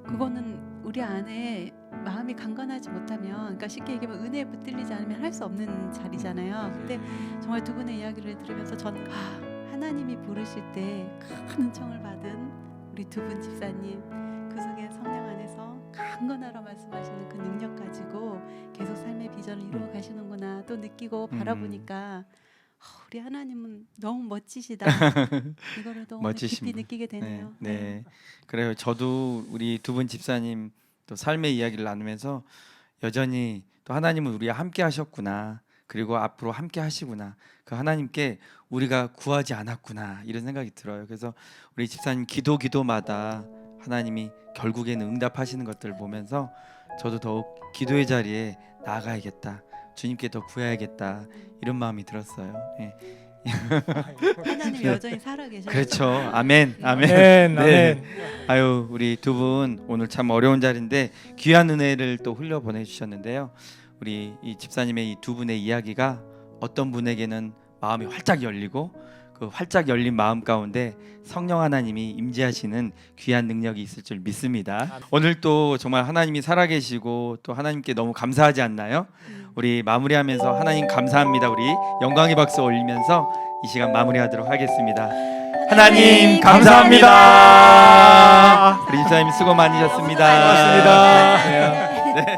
그거는 우리 안에 마음이 강건하지 못하면, 그러니까 쉽게 얘기하면 은혜에 붙들리지 않으면 할 수 없는 자리잖아요. 근데 정말 두 분의 이야기를 들으면서 전 하나님이 부르실 때 큰 은총을 받은 우리 두 분 집사님, 그 속에 성령 안에서 강건하라 말씀하시는 그 능력 가지고 계속 삶의 비전을 이루어 가시는구나 또 느끼고 바라보니까 우리 하나님은 너무 멋지시다. 이거를 너무 멋지신 깊이 분. 느끼게 되네요. 네. 그래요. 저도 우리 두 분 집사님 또 삶의 이야기를 나누면서 여전히 또 하나님은 우리와 함께 하셨구나. 그리고 앞으로 함께 하시구나. 그 하나님께 우리가 구하지 않았구나. 이런 생각이 들어요. 그래서 우리 집사님 기도마다 하나님이 결국에는 응답하시는 것들을 보면서 저도 더욱 기도의 자리에 나아가야겠다. 주님께 더 구해야겠다 이런 마음이 들었어요. 예. 하나님 여전히 살아계셔. 그렇죠. 아멘. 아멘. 아멘. 네. 아멘. 아유, 우리 두 분 오늘 참 어려운 자리인데 귀한 은혜를 또 흘려 보내주셨는데요. 우리 이 집사님의 이 두 분의 이야기가 어떤 분에게는 마음이 활짝 열리고 그 활짝 열린 마음 가운데 성령 하나님이 임재하시는 귀한 능력이 있을 줄 믿습니다. 오늘 또 정말 하나님이 살아계시고 또 하나님께 너무 감사하지 않나요? 우리 마무리하면서 하나님 감사합니다. 우리 영광의 박수 올리면서 이 시간 마무리하도록 하겠습니다. 하나님 감사합니다. 우리 집사님 수고 많으셨습니다. 고맙습니다. 네.